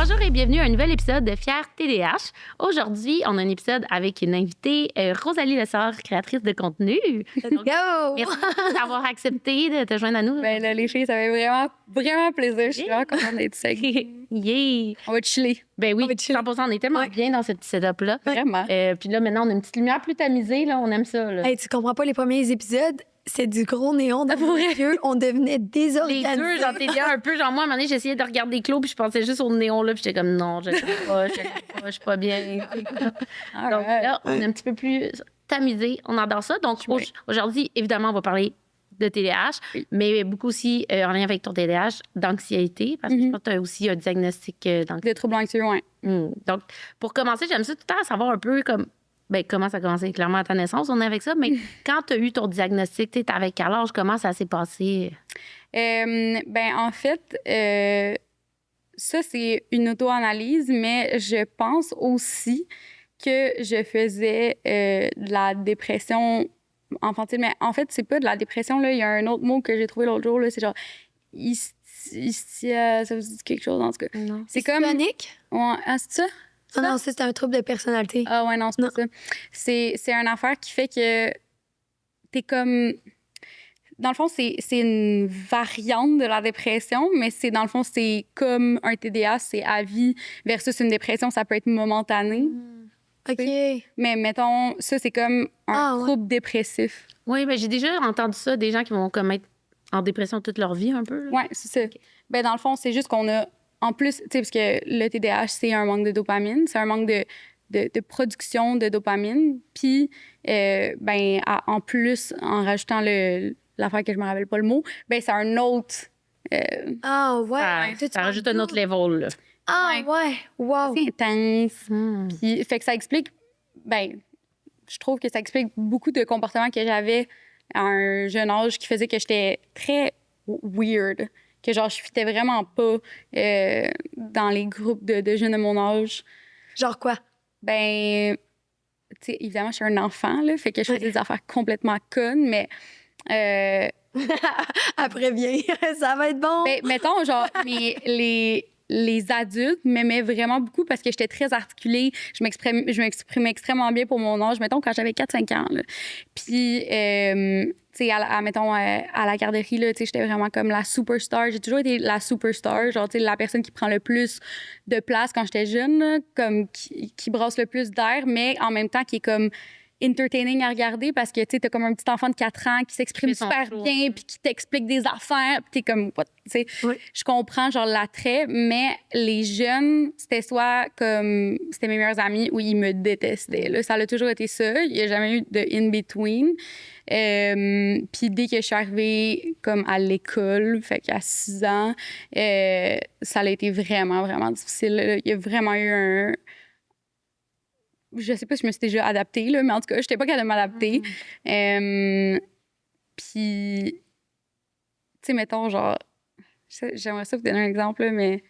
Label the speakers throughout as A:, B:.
A: Bonjour et bienvenue à un nouvel épisode de Fier TDH. Aujourd'hui, on a un épisode avec une invitée, Rosalie Lessard, créatrice de contenu.
B: Let's go!
A: Merci d'avoir accepté de te joindre à nous.
B: Ben là, les filles, ça fait vraiment plaisir. Je suis vraiment contente d'être ici.
A: Yeah!
B: On va chiller.
A: Ben oui,
B: On va chiller.
A: 100%, on est tellement bien dans ce petit setup-là.
B: Vraiment.
A: Puis là, maintenant, on a une petite lumière plus tamisée. Là, on aime ça. Là.
C: Hey, tu comprends pas, les premiers épisodes, c'est du gros néon dans nos yeux. On devenait
A: Les
C: désorganisés.
A: deux, genre, t'es bien un peu. Genre, moi, à un moment donné, j'essayais de regarder Claude, puis je pensais juste au néon, là, puis j'étais comme, non, je ne suis pas bien. Donc là, on est un petit peu plus tamisé. On adore ça. Donc, aujourd'hui, évidemment, on va parler de TDAH, mais beaucoup aussi en lien avec ton TDAH, d'anxiété, parce que je pense que tu as aussi un diagnostic d'anxiété.
B: De troubles anxieux, oui.
A: Donc, pour commencer, j'aime ça tout le temps savoir un peu comme. Ben, comment ça a commencé? Clairement, à ta naissance, on est avec ça. Mais quand tu as eu ton diagnostic, tu étais avec quel âge? Comment ça s'est passé?
B: Ben, en fait, ça, c'est une auto-analyse, mais je pense aussi que je faisais de la dépression infantile. Mais en fait, c'est pas de la dépression, là. Il y a un autre mot que j'ai trouvé l'autre jour, là. C'est genre hystia, ça vous dit quelque chose, en tout cas?
C: Non.
B: C'est comme...
C: Histrionique?
B: Ouais, c'est ça?
C: Ah non, ça, c'est un trouble de personnalité.
B: Ah ouais, non, c'est pas ça. C'est une affaire qui fait que t'es comme... Dans le fond, c'est une variante de la dépression, mais dans le fond, c'est comme un TDA, c'est à vie, versus une dépression, ça peut être momentané.
C: OK.
B: Mais mettons, ça, c'est comme un trouble dépressif.
A: Oui, ben j'ai déjà entendu ça, des gens qui vont comme être en dépression toute leur vie un peu.
B: Oui, c'est ça. Ben, dans le fond, c'est juste qu'on a... En plus, tu sais, parce que le TDAH, c'est un manque de dopamine, c'est un manque de production de dopamine. Puis, ben, en plus, en rajoutant l'affaire que je me rappelle pas le mot, ben, c'est un autre...
C: Ah ouais.
A: Ça rajoute un autre level, là.
C: Ah ouais. Wow.
B: C'est intense. Puis, fait que ça explique... Ben, je trouve que ça explique beaucoup de comportements que j'avais à un jeune âge qui faisait que j'étais très weird. Que genre, je fitais vraiment pas dans les groupes de jeunes de mon âge.
C: Genre quoi?
B: Ben, tu sais, évidemment, je suis un enfant, là, fait que je faisais des affaires complètement connes, mais...
C: Après bien, ça va être bon.
B: Ben, mettons, genre, les adultes m'aimaient vraiment beaucoup parce que j'étais très articulée. Je m'exprimais extrêmement bien pour mon âge, mettons, quand j'avais 4-5 ans. Là. Puis, tu sais, mettons, à la garderie, là, tu sais, j'étais vraiment comme la superstar. J'ai toujours été la superstar, genre, tu sais, la personne qui prend le plus de place quand j'étais jeune, là, comme qui brasse le plus d'air, mais en même temps qui est comme entertaining à regarder parce que tu sais t'as comme un petit enfant de 4 ans qui s'exprime super bien puis qui t'explique des affaires puis t'es comme tu sais je comprends genre l'attrait, mais les jeunes c'était soit comme c'était mes meilleurs amis ou ils me détestaient là. Ça a toujours été ça, il y a jamais eu de in between. Puis dès que je suis arrivée comme à l'école, fait qu'à 6 ans, ça a été vraiment difficile là. Il y a vraiment eu je sais pas si je me suis déjà adaptée, là, mais en tout cas, j'étais pas capable de m'adapter. Puis, tu sais, mettons, genre, j'aimerais ça vous donner un exemple, là, mais,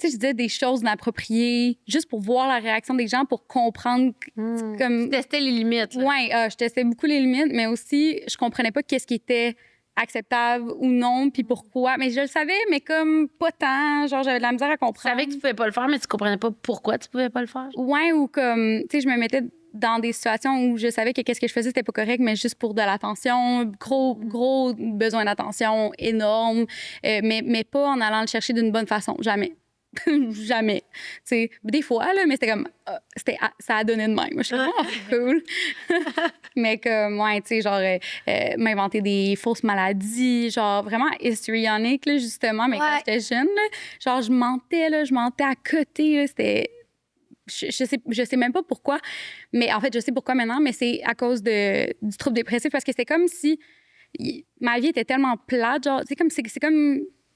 B: tu sais, je disais des choses inappropriées juste pour voir la réaction des gens, pour comprendre. Comme...
A: Tu testais les limites.
B: Oui, je testais beaucoup les limites, mais aussi, je comprenais pas qu'est-ce qui était acceptable ou non, puis pourquoi. Mais je le savais, mais comme pas tant. Genre, j'avais de la misère à comprendre.
A: Tu savais que tu pouvais pas le faire, mais tu comprenais pas pourquoi tu pouvais pas le faire.
B: Ouais, ou comme, tu sais, je me mettais dans des situations où je savais que qu'est-ce que je faisais, c'était pas correct, mais juste pour de l'attention, gros besoin d'attention énorme, mais pas en allant le chercher d'une bonne façon, jamais. Jamais. Tu sais, des fois, là, mais c'était comme... ça a donné de même. Je suis comme, cool. Mais comme, ouais, tu sais, genre, m'inventer des fausses maladies, genre, vraiment histrionique, là, justement. Mais quand j'étais jeune, là, genre, je mentais à côté, là, c'était... Je sais même pas pourquoi, mais en fait, je sais pourquoi maintenant, mais c'est à cause du trouble dépressif, parce que c'était comme si ma vie était tellement plate, genre, c'est comme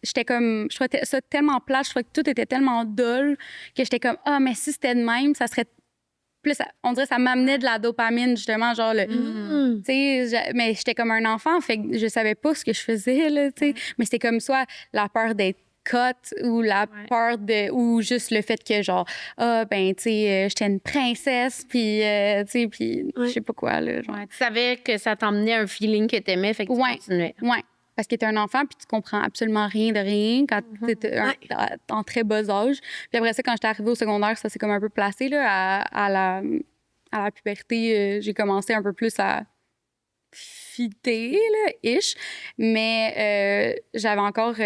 B: j'étais comme, je trouvais ça tellement plate, je trouvais que tout était tellement dull que j'étais comme, mais si c'était de même, ça serait plus, on dirait que ça m'amenait de la dopamine, justement, genre, tu sais, mais j'étais comme un enfant, fait que je savais pas ce que je faisais, là, tu sais, mais c'était comme soit la peur d'être cut ou la peur ou juste le fait que genre ben tu sais j'étais une princesse puis tu sais puis je sais pas quoi là genre.
A: Tu savais que ça t'emmenait un feeling que t'aimais, fait que tu continuais.
B: Ouais. parce que t'es un enfant puis tu comprends absolument rien de rien quand t'es en très bas âge. Puis après ça, quand j'étais arrivée au secondaire, ça s'est comme un peu placé, là, à la puberté. J'ai commencé un peu plus à fitter, là, ish. Mais j'avais encore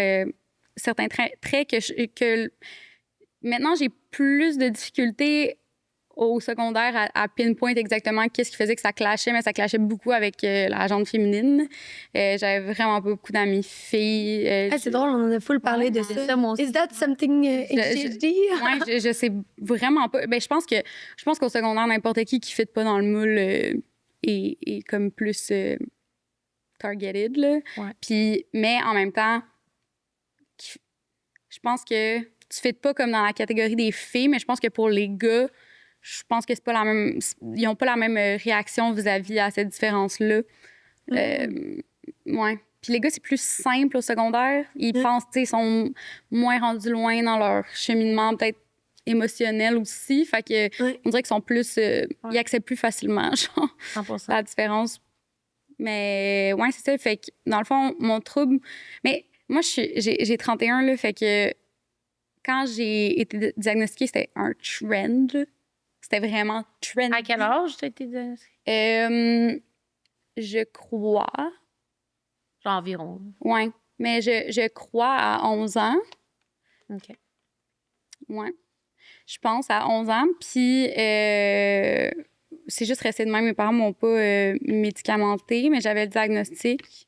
B: certains traits que maintenant, j'ai plus de difficultés au secondaire à pinpoint exactement qu'est-ce qui faisait que ça clashait, mais ça clashait beaucoup avec la gente féminine. J'avais vraiment pas beaucoup d'amis filles.
C: C'est drôle, on en a full parlé de ça.
A: Moi aussi.
C: Is that something HDHD?
B: Ouais, je sais vraiment pas. Ben, je pense qu'au secondaire, n'importe qui fit pas dans le moule est comme plus targeted, là.
A: Ouais.
B: Puis, mais en même temps, je pense que tu fites pas comme dans la catégorie des filles, mais je pense que pour les gars, je pense que c'est pas la même. Ils ont pas la même réaction vis-à-vis à cette différence-là. Ouais. Puis les gars, c'est plus simple au secondaire. Ils pensent, tu sais, ils sont moins rendus loin dans leur cheminement, peut-être émotionnel aussi. Fait que on dirait qu'ils sont plus. Ils acceptent plus facilement, genre,
A: 100%.
B: la différence. Mais ouais, c'est ça. Fait que dans le fond, mon trouble. Mais moi, j'ai 31, là. Fait que quand j'ai été diagnostiquée, c'était un trend, là. C'était vraiment trend.
A: À quel âge tu as été diagnostiquée?
B: Je crois.
A: Genre environ.
B: Ouais. Mais je crois à 11 ans.
A: OK.
B: Ouais. Je pense à 11 ans. Puis c'est juste resté de même. Mes parents m'ont pas médicamenté, mais j'avais le diagnostic.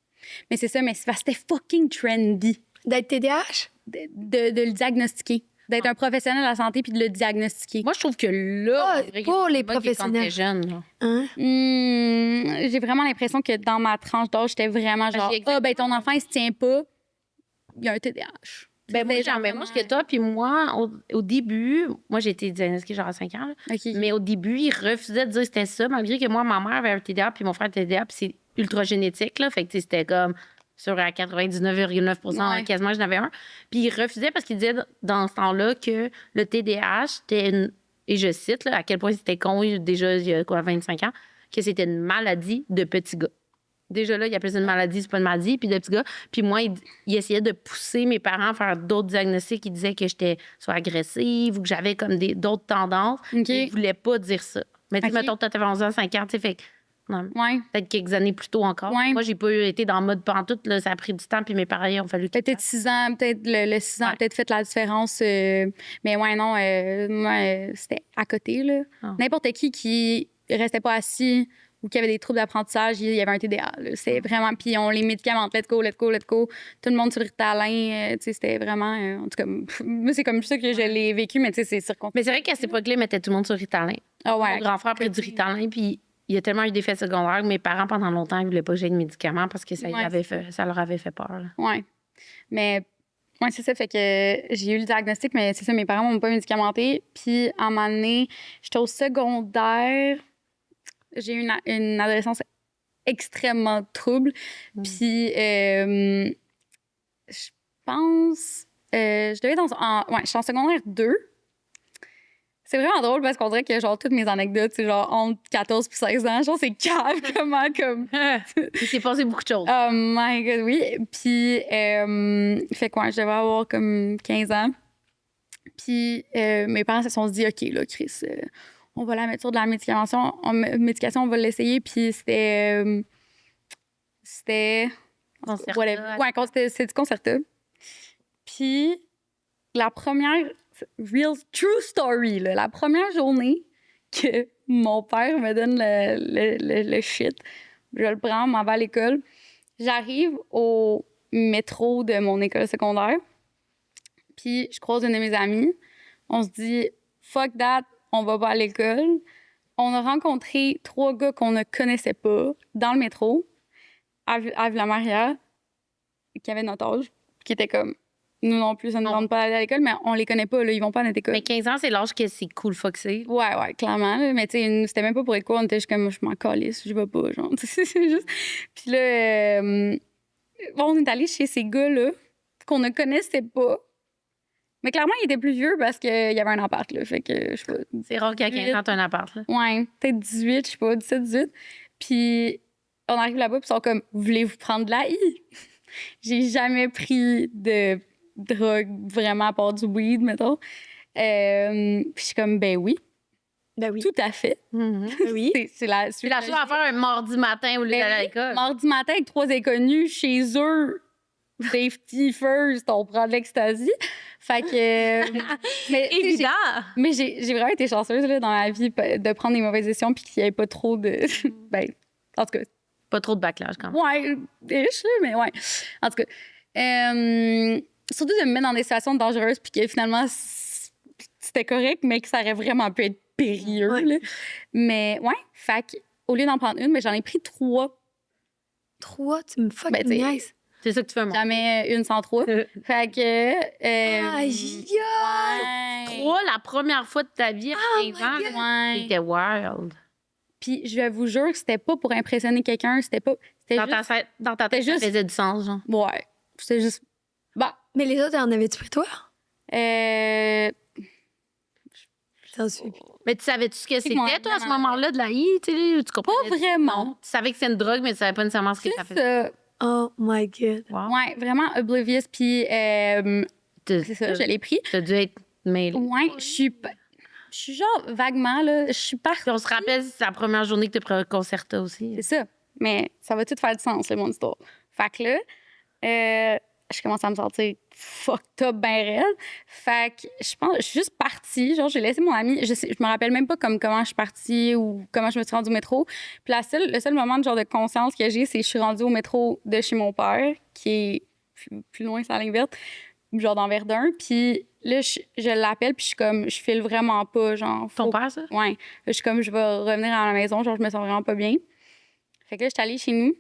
B: Mais c'est ça, mais c'est parce que c'était fucking trendy.
C: D'être TDAH?
B: De le diagnostiquer. D'être un professionnel de la santé puis de le diagnostiquer.
A: Moi, je trouve que là,
C: pour les professionnels.
A: Quand t'es jeune, là.
C: Hein?
B: J'ai vraiment l'impression que dans ma tranche d'âge, j'étais vraiment genre, ben ton enfant, il se tient pas, il y a un TDAH.
A: Ben moi, j'ai la même âge que toi, puis moi, au début, moi, j'ai été diagnostiquée genre à 5 ans, là.
B: Okay.
A: Mais au début, ils refusaient de dire que c'était ça, malgré que moi, ma mère avait un TDA, puis mon frère avait un TDA, puis c'est ultra génétique, là. Fait que, tu sais, c'était comme sur à 99,9 quasiment, j'en avais un. Puis ils refusaient parce qu'ils disaient dans ce temps-là que le TDAH, c'était une. Et je cite, là, à quel point c'était con, déjà, il y a quoi, 25 ans, que c'était une maladie de petits gars. Déjà là, il appelait ça une maladie, c'est pas une maladie, puis de petits gars. Puis moi, il essayait de pousser mes parents à faire d'autres diagnostics. Ils disaient que j'étais soit agressive ou que j'avais comme d'autres tendances.
B: Okay.
A: Ils voulaient pas dire ça. Mais tu sais, mettons, toi, t'avais 11 ans, 5 ans, tu sais, fait que, non, peut-être quelques années plus tôt encore.
B: Ouais.
A: Moi, j'ai pas été dans le mode pantoute, là, ça a pris du temps, puis mes parents, ils ont fallu...
B: Peut-être 6 ans, peut-être le 6 ans, peut-être fait la différence. Mais ouais, non, moi, c'était à côté, là.
A: Oh.
B: N'importe qui restait pas assis ou qui avait des troubles d'apprentissage, il y avait un TDA. C'est vraiment... Puis on les médicaments, let's go. Tout le monde sur le Ritalin, tu sais, c'était vraiment... en tout cas, moi, c'est comme ça que je l'ai vécu, mais tu sais, c'est circonstanciel.
A: Mais c'est vrai qu'à cette époque-là, ils mettaient tout le monde sur Ritalin.
B: Ah ouais.
A: Mon grand frère a pris du Ritalin, puis il y a tellement eu d'effets secondaires que mes parents, pendant longtemps, ils voulaient pas que j'aie de médicaments parce que ça leur avait fait peur. Là.
B: Ouais. Mais, ouais, c'est ça. Fait que j'ai eu le diagnostic, mais c'est ça, mes parents m'ont pas médicamenté. Puis, à un moment donné, j'étais au secondaire. J'ai eu une adolescence extrêmement trouble. Puis, je pense... je devais être je suis en secondaire 2. C'est vraiment drôle parce qu'on dirait que genre toutes mes anecdotes, c'est genre entre 14 puis 16 ans. Genre, c'est calme comment comme.
A: Il s'est passé beaucoup de choses.
B: Oh my God, oui. Puis, fait quoi, je devais avoir comme 15 ans. Puis, mes parents se sont dit, OK, là, Chris, on va la mettre sur de la médication, on va l'essayer. Puis, c'était.
A: Concerta.
B: Ouais, c'est du Concerta. Puis, la première. Real true story, là. La première journée que mon père me donne le shit, je le prends, m'en vais à l'école. J'arrive au métro de mon école secondaire, puis je croise une de mes amies. On se dit « fuck that, on va pas à l'école ». On a rencontré 3 gars qu'on ne connaissait pas dans le métro, à Ville-la-Maria, qui avaient notre âge, qui étaient comme... Nous non plus, ça ne nous rend pas aller à l'école, mais on les connaît pas, là, ils vont pas à notre école.
A: Mais 15 ans, c'est l'âge que c'est cool foxé.
B: Ouais, clairement. Là, mais tu sais, c'était même pas pour les cours, on était juste comme, je m'en calisse, je vais pas, genre. C'est juste. Puis là, on est allé chez ces gars-là, qu'on ne connaissait pas. Mais clairement, ils étaient plus vieux parce qu'il y avait un appart, là. Fait que, je sais pas.
A: C'est rare qu'à 15 ans, t'as un appart, là.
B: Ouais, peut-être 18, je sais pas, 17, 18. Puis on arrive là-bas, puis ils sont comme, voulez-vous prendre de la I? J'ai jamais pris de drogue vraiment à part du weed, mettons. Puis je suis comme, ben oui,
C: Ben oui.
B: tout à fait.
C: Ben oui.
B: C'est la
A: C'est la chose à faire un mardi matin au lieu d'aller à l'école.
B: Mardi matin, avec 3 inconnus chez eux, safety first, on prend de l'ecstasy. Fait que. Mais,
A: Évident!
B: mais j'ai vraiment été chanceuse là, dans ma vie de prendre des mauvaises décisions puis qu'il n'y ait pas trop de. Ben, en tout cas.
A: Pas trop de backlash quand même.
B: Ouais, ish, mais ouais. En tout cas. Surtout de me mettre dans des situations dangereuses puis que finalement, c'était correct, mais que ça aurait vraiment pu être périlleux.
C: Ouais.
B: Là. Mais ouais, fait que, au lieu d'en prendre une, mais j'en ai pris 3.
C: 3, tu me fucking
B: Ben,
C: niaises.
A: C'est ça que tu fais, moi.
B: Jamais une sans 3. Fait que.
C: Aïe,
B: ouais.
A: 3, la première fois de ta vie à 15 ans,
C: my God.
B: Ouais.
A: c'était wild.
B: Puis je vous jure que c'était pas pour impressionner quelqu'un, c'était pas. C'était juste.
A: Dans ta tête, ça
B: juste-
A: faisait du sens, genre.
B: Ouais. C'était juste. Bah.
C: Mais les autres, en avais-tu pris toi? J'en suis.
A: Mais tu savais-tu ce que
B: C'est que moi,
A: c'était, toi, à ce
B: vraiment,
A: moment-là, de la I, tu sais, tu comprenais?
B: Pas vraiment.
A: Tu savais que c'était une drogue, mais tu savais pas nécessairement ce que ça
B: C'est
A: faisait.
B: ça.
C: Oh my God.
A: Wow.
B: Ouais, vraiment oblivious. Puis c'est ça, je l'ai pris.
A: T'as dû être mêlé.
B: Ouais, je suis genre vaguement, là, je suis partie.
A: Puis on se rappelle, c'est la première journée que tu as pris un Concerta aussi.
B: C'est ça. Mais ça va tout faire du sens, mon histoire. Fait que là, je commence à me sentir fucked up ben raide. Fait que je pense, je suis juste partie. Genre, j'ai laissé mon ami. Je me rappelle même pas comment je suis partie ou comment je me suis rendue au métro. Puis le seul moment de genre de conscience que j'ai, c'est que je suis rendue au métro de chez mon père, qui est plus loin, c'est la ligne verte, genre dans Verdun. Puis là, je l'appelle, puis je suis comme, je file vraiment pas, genre.
A: Ton père, ça?
B: Ouais. Là, je suis comme, je vais revenir à la maison, genre, je me sens vraiment pas bien. Fait que là, je suis allée chez nous.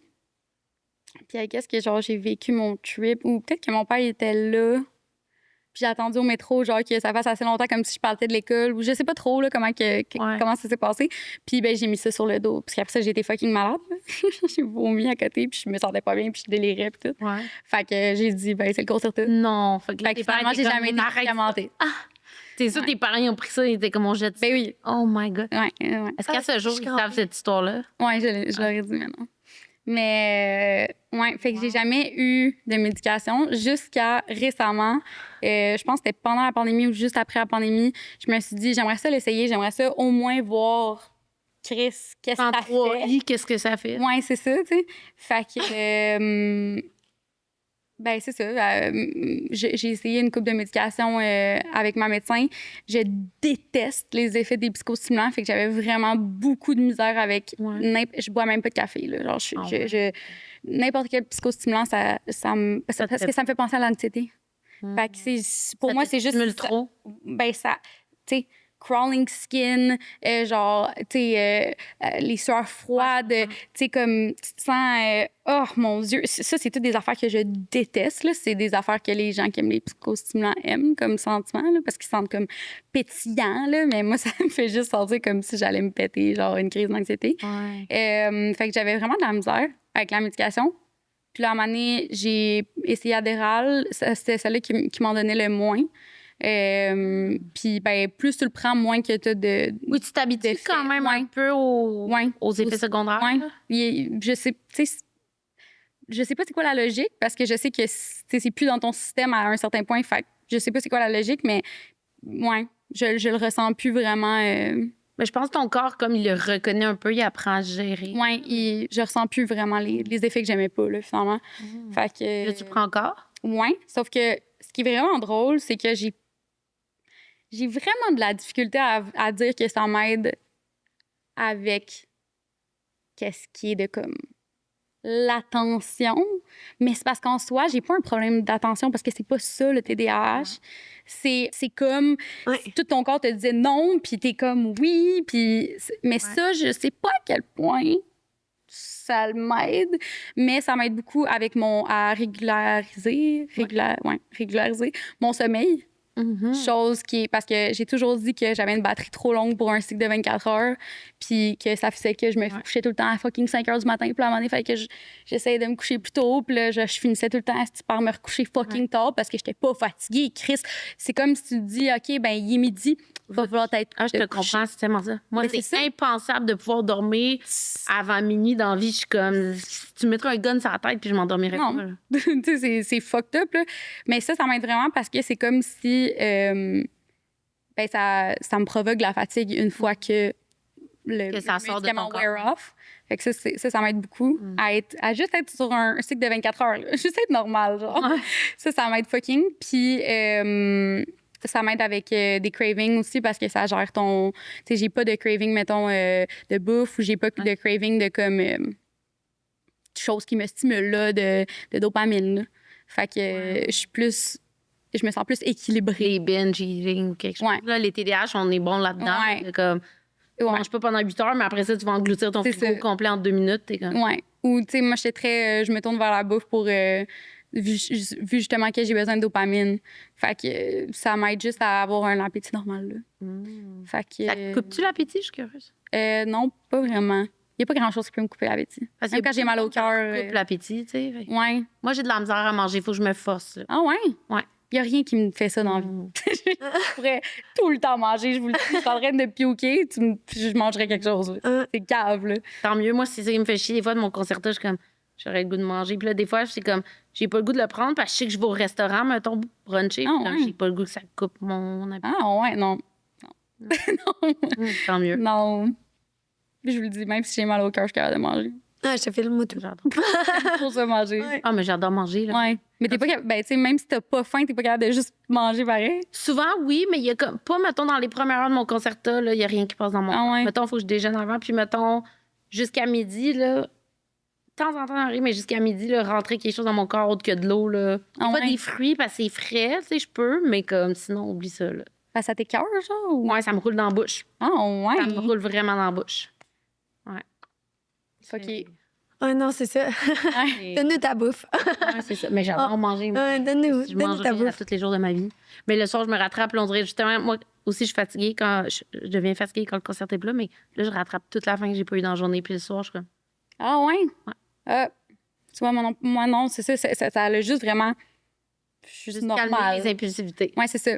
B: Puis, qu'est-ce que, genre, j'ai vécu mon trip, ou peut-être que mon père était là. Puis, j'ai attendu au métro, genre, que ça fasse assez longtemps, comme si je partais de l'école, ou je sais pas trop, là, comment ça s'est passé. Puis, ben, j'ai mis ça sur le dos. Parce qu'après ça, j'ai été fucking malade. J'ai vomi à côté, puis je me sentais pas bien, puis je délirais, puis tout.
A: Ouais.
B: Fait que j'ai dit, ben, c'est le Concerta.
A: Non. Fait que, là,
B: Fait que
A: tes parents
B: finalement, j'ai
A: étaient
B: jamais
A: comme,
B: été
A: arrête ça.
B: médicamentée.
A: C'est ça, tes parents ils ont pris ça, ils étaient comme on jette ça.
B: Ben oui.
A: Oh my God.
B: Ouais.
A: Est-ce qu'à ce jour,
C: je
A: ils
C: comprends.
A: savent cette histoire-là?
B: Ouais, je l'aurais dit maintenant. Mais, ouais, fait que j'ai jamais eu de médication jusqu'à récemment. Je pense que c'était pendant la pandémie ou juste après la pandémie. Je me suis dit, j'aimerais ça l'essayer, j'aimerais ça au moins voir, Chris, qu'est-ce que ça fait.
A: 103I, qu'est-ce que ça fait?
B: Ouais, c'est ça, tu sais. Fait que, ben, c'est ça. J'ai essayé une couple de médications avec ma médecin. Je déteste les effets des psychostimulants. Fait que j'avais vraiment beaucoup de misère avec.
A: Ouais.
B: Je bois même pas de café, là. Genre,
A: ouais.
B: n'importe quel psychostimulant, parce que ça me fait penser à l'anxiété. Fait que pour moi, c'est juste.
A: Ça trop?
B: Ben, ça. Tu sais, crawling skin, genre, tu sais, les sueurs froides, tu sais, comme, tu te sens, oh mon Dieu, ça, c'est toutes des affaires que je déteste, là. C'est des affaires que les gens qui aiment les psychostimulants aiment comme sentiment, là, parce qu'ils sentent comme pétillants, là, mais moi, ça me fait juste sentir comme si j'allais me péter, genre, une crise d'anxiété.
A: Ouais.
B: Fait que j'avais vraiment de la misère avec la médication. Puis là, à un moment donné, j'ai essayé Adderall. C'était celle-là qui m'en donnait le moins. Puis, ben, plus tu le prends, moins que tu as de.
A: Oui, tu t'habitues
B: d'effets.
A: quand même
B: Ouais.
A: un peu aux effets secondaires.
B: Ouais.
A: là.
B: Je sais, tu sais, je sais pas c'est quoi la logique parce que je sais que c'est plus dans ton système à un certain point. Fait que je sais pas c'est quoi la logique, mais ouais, je le ressens plus vraiment.
A: Mais je pense que ton corps, comme il le reconnaît un peu, il apprend à gérer.
B: Ouais, je ressens plus vraiment les effets que j'aimais pas, là, finalement. Fait que.
A: Là, tu prends encore?
B: Ouais, sauf que ce qui est vraiment drôle, c'est que j'ai vraiment de la difficulté à dire que ça m'aide avec qu'est-ce qui est de comme l'attention, mais c'est parce qu'en soi, j'ai pas un problème d'attention parce que c'est pas ça le TDAH. C'est comme
C: Ouais.
B: tout ton corps te disait non, puis t'es comme oui, puis mais ça, je sais pas à quel point ça m'aide, mais ça m'aide beaucoup avec à régulariser mon sommeil Chose qui est... Parce que j'ai toujours dit que j'avais une batterie trop longue pour un cycle de 24 heures, puis que ça faisait que je me couchais tout le temps à fucking 5 heures du matin. Puis à un moment donné, il fallait que j'essayais de me coucher plus tôt. Puis là, je finissais tout le temps par me recoucher fucking tard parce que j'étais pas fatiguée. Chris, c'est comme si tu te dis, OK, ben il est midi, va falloir être
A: Ah, je te comprends, c'est tellement ça. Moi,
B: Mais
A: c'est
B: c'est ça.
A: impensable de pouvoir dormir avant minuit dans la vie. Je suis comme, si tu mettrais un gun sur la tête puis je m'endormirais pas.
B: Non.
A: là.
B: Tu sais, c'est fucked up, là. Mais ça m'aide vraiment parce que c'est comme si ben ça me provoque de la fatigue une fois que
A: Que ça
B: le
A: sort de
B: médicament
A: ton
B: wear off. Fait que ça m'aide beaucoup à juste être sur un cycle de 24 heures. Là. Juste être normal, genre.
A: Ouais.
B: Ça m'aide fucking. Puis ça m'aide avec des cravings aussi parce que ça gère ton... Tu sais, j'ai pas de craving, mettons, de bouffe ou j'ai pas de craving de comme... choses qui me stimulent, là, de dopamine, là. Fait que je suis plus... Je me sens plus équilibrée.
A: Les binge eating ou quelque chose.
B: Ouais.
A: Là, les TDAH, on est bon là-dedans.
B: Ouais.
A: C'est comme, tu manges pas pendant 8 heures, mais après ça, tu vas engloutir ton
B: C'est
A: frigo
B: ça.
A: complet en 2 minutes. T'es comme...
B: Ouais. Ou, tu sais, moi, j'étais très... je me tourne vers la bouffe pour... vu justement que j'ai besoin de dopamine. Fait que ça m'aide juste à avoir un appétit normal, là. Fait que...
A: Ça te coupe-tu l'appétit? Je suis curieuse.
B: Non, pas vraiment. Il n'y a pas grand-chose qui peut me couper l'appétit.
A: Parce
B: Même
A: qu'il y a
B: quand j'ai
A: beaucoup
B: mal
A: de
B: au
A: monde, ça
B: cœur...
A: coupe l'appétit, tu sais. Fait que
B: Ouais.
A: Moi, j'ai de la misère à manger. Il faut que je me force. Là.
B: Ah ouais?
A: Ouais.
B: Il n'y a rien qui me fait ça dans la vie. Je pourrais tout le temps manger. Je vous le dis, je suis en train de pioquer, je mangerais quelque chose. là. C'est cave, là.
A: Tant mieux. Moi, c'est ça qui me fait chier. Des fois, de mon concerto, je suis comme, j'aurais le goût de manger. Puis là, des fois, c'est comme, j'ai pas le goût de le prendre parce que je sais que je vais au restaurant, mettons, bruncher. Puis là, j'ai pas le goût que ça coupe mon appétit.
B: Ah ouais, non.
A: Tant mieux.
B: Non. Puis je vous le dis, même si j'ai mal au cœur, je suis capable de manger.
C: Ah, je te file le mot tout.
A: J'adore.
B: Pour ça, manger.
C: Ouais.
A: Ah, mais j'adore manger. Là.
B: Ouais. Mais t'es pas capable, ben, tu sais, même si t'as pas faim, t'es pas capable de juste manger pareil.
A: Souvent, oui, mais il y a comme, pas, mettons, dans les premières heures de mon concerto, il y a rien qui passe dans mon corps.
B: Ouais.
A: Mettons, il faut que je déjeune avant. Puis, mettons, jusqu'à midi, là, de temps en temps, rien, mais jusqu'à midi, là, rentrer quelque chose dans mon corps autre que de l'eau, là. Pas des fruits parce que c'est frais, tu sais, je peux, mais comme, sinon, oublie ça, là.
B: Ben, ça t'écoeure, genre? Ou...
A: Ouais, ça me roule dans la bouche.
B: Ah ouais.
A: Ça me roule vraiment dans la bouche. Ouais.
B: OK.
C: Ah non, c'est ça. Donne-nous ta bouffe.
A: Ouais, c'est ça. Mais j'adore manger. Moi.
C: Donne-nous
A: Je mange
C: ta
A: rien à
C: bouffe.
A: tous les jours de ma vie. Mais le soir, je me rattrape. Là, on dirait justement, moi aussi, je suis fatiguée quand je deviens fatiguée quand le concert est plus là, mais là, je rattrape toute la faim que j'ai pas eu dans la journée. Puis le soir, je suis comme.
B: Ah ouais? Tu vois, moi non, c'est ça. Ça a juste vraiment. Juste
A: calmer
B: normal.
A: les impulsivités.
B: Ouais, c'est ça.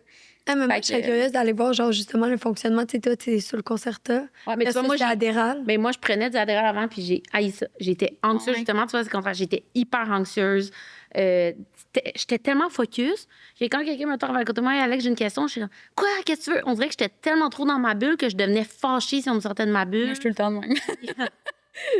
C: Ah, mais moi,
B: Fait
C: je serais
B: que-
C: curieuse d'aller voir, genre, justement, le fonctionnement. Tu sais, toi, t'es sur le Concerta.
A: Ouais, mais tu vois, moi,
C: c'est Adderall.
A: mais moi, je prenais du Adderall avant, puis j'ai haï ça. J'étais anxieuse, justement. Tu vois, c'est le contraire. J'étais hyper anxieuse. J'étais tellement focus que quand quelqu'un me tourne à côté de moi et Alex, j'ai une question, je suis comme, quoi, qu'est-ce que tu veux? On dirait que j'étais tellement trop dans ma bulle que je devenais fâchée si on me sortait de ma bulle.
B: Moi, je suis tout le temps de même.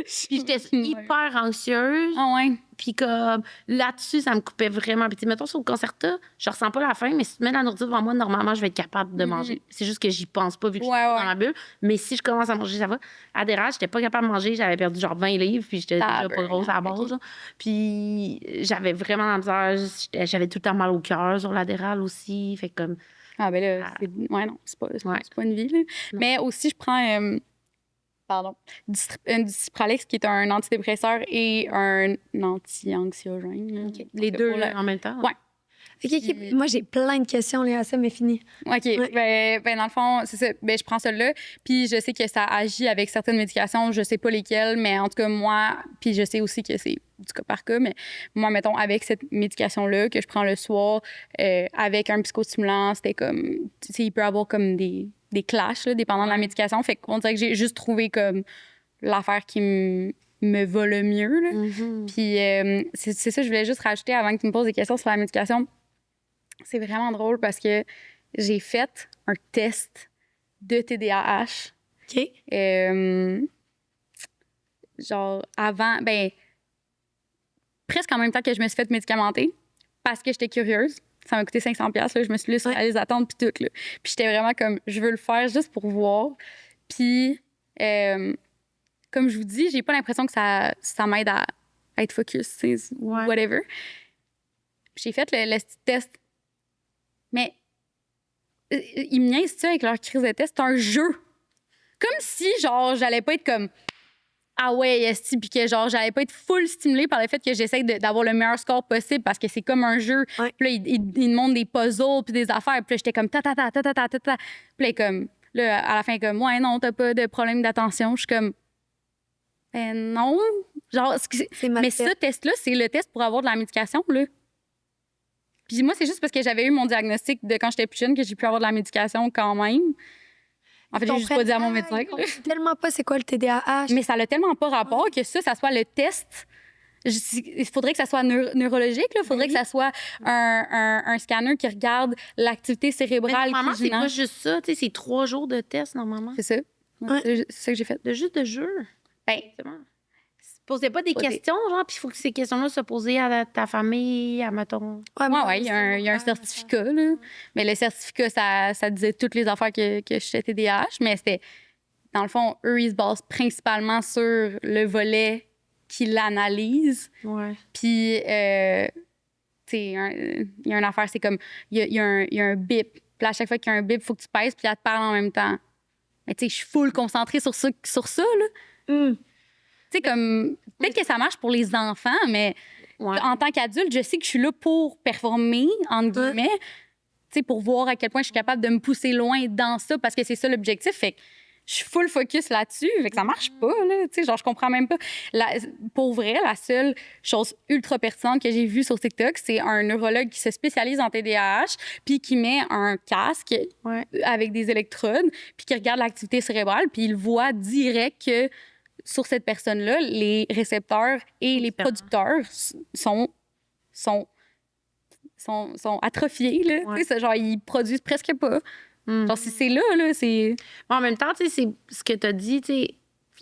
A: Puis j'étais hyper anxieuse.
B: Ah ouais?
A: Puis comme là-dessus, ça me coupait vraiment. Puis mettons, sur le concerta, je ressens pas la faim, mais si tu mets la nourriture devant moi, normalement, je vais être capable de manger. C'est juste que j'y pense pas vu que je suis dans ma bulle. Mais si je commence à manger, ça va. Adderall, j'étais pas capable de manger. J'avais perdu genre 20 livres, puis j'étais déjà pas grosse à la base.
B: OK.
A: Là. Puis j'avais vraiment la misère. J'avais tout le temps mal au cœur sur l'Adderall aussi. Fait que comme...
B: Ah ben là, ouais, non, c'est pas une vie. Là. Mais aussi, je prends un Distralex qui est un antidépresseur et un anti-anxiogène. là.
A: Les deux là, en même temps.
B: Ouais.
C: OK. Moi, j'ai plein de questions, Léa, ça, mais fini.
B: OK.
C: Ouais.
B: Ben, dans le fond, c'est ça. Ben, je prends celle-là. Puis je sais que ça agit avec certaines médications. Je sais pas lesquelles, mais en tout cas, moi, puis je sais aussi que c'est du cas par cas, mais moi, mettons, avec cette médication-là que je prends le soir, avec un psychostimulant, c'était comme... Tu sais, il peut y avoir comme des clashs, là, dépendant de la médication. Fait qu'on dirait que j'ai juste trouvé comme l'affaire qui me va le mieux, là.
A: Mm-hmm.
B: Puis c'est ça, je voulais juste rajouter avant que tu me poses des questions sur la médication. C'est vraiment drôle parce que j'ai fait un test de TDAH.
C: OK.
B: Genre avant, ben presque en même temps que je me suis fait médicamenter parce que j'étais curieuse. Ça m'a coûté 500$. Là, je me suis lue sur la liste d'attente puis tout. Là. Puis j'étais vraiment comme, je veux le faire juste pour voir. Puis, comme je vous dis, j'ai pas l'impression que ça m'aide à être focus, whatever. J'ai fait le petit test. Mais ils me niaisent ça avec leur crise de test. C'est un jeu. Comme si, genre, j'allais pas être comme ah ouais, esti, puis que genre, j'allais pas être full stimulée par le fait que j'essaie d'avoir le meilleur score possible parce que c'est comme un jeu.
C: Ouais.
B: Puis là, il me montre des puzzles puis des affaires. Puis là, j'étais comme ta. Puis là, comme, là, à la fin, comme, ouais, non, t'as pas de problème d'attention. Je suis comme, ben non. Genre, mais ce test-là, c'est le test pour avoir de la médication, là. Puis moi, c'est juste parce que j'avais eu mon diagnostic de quand j'étais plus jeune que j'ai pu avoir de la médication quand même. En fait, j'ai juste pas dit à mon médecin.
C: Je comprends tellement pas c'est quoi le TDAH.
B: Mais ça n'a tellement pas rapport que ça soit le test. Il faudrait que ça soit neurologique. Il faudrait que ça soit un scanner qui regarde l'activité
A: Mais
B: cérébrale.
A: normalement, c'est pas juste ça. Tu sais, c'est 3 jours de test, normalement.
B: C'est ça.
C: Ouais.
B: C'est ça que j'ai fait.
A: Juste de jeu.
B: Ben,
A: Exactement. Posez pas des questions, genre, puis il faut que ces questions-là soient posées à ta famille, à mettons.
B: ouais, il y a un certificat, là. Mais le certificat, ça disait toutes les affaires que j'étais TDAH, mais c'était, dans le fond, eux, ils se basent principalement sur le volet qui l'analyse.
A: Ouais.
B: Puis, tu sais, il y a une affaire, c'est comme, il y a un bip. Puis à chaque fois qu'il y a un bip, il faut que tu pèses, puis elle te parle en même temps. Mais tu sais, je suis full concentrée sur ça là. Tu sais, comme, peut-être que ça marche pour les enfants, mais en tant qu'adulte, je sais que je suis là pour performer, entre guillemets, tu sais, pour voir à quel point je suis capable de me pousser loin dans ça, parce que c'est ça l'objectif. Fait que je suis full focus là-dessus, fait que ça marche pas, là. Tu sais, genre, je comprends même pas. Pour vrai, la seule chose ultra pertinente que j'ai vue sur TikTok, c'est un neurologue qui se spécialise en TDAH, puis qui met un casque avec des électrodes, puis qui regarde l'activité cérébrale, puis il voit direct que sur cette personne-là, les récepteurs et les producteurs sont atrophiés, là. Tu sais, genre, ils produisent presque pas. Genre, si c'est là, c'est...
A: Mais en même temps, tu sais, c'est ce que tu as dit, tu sais,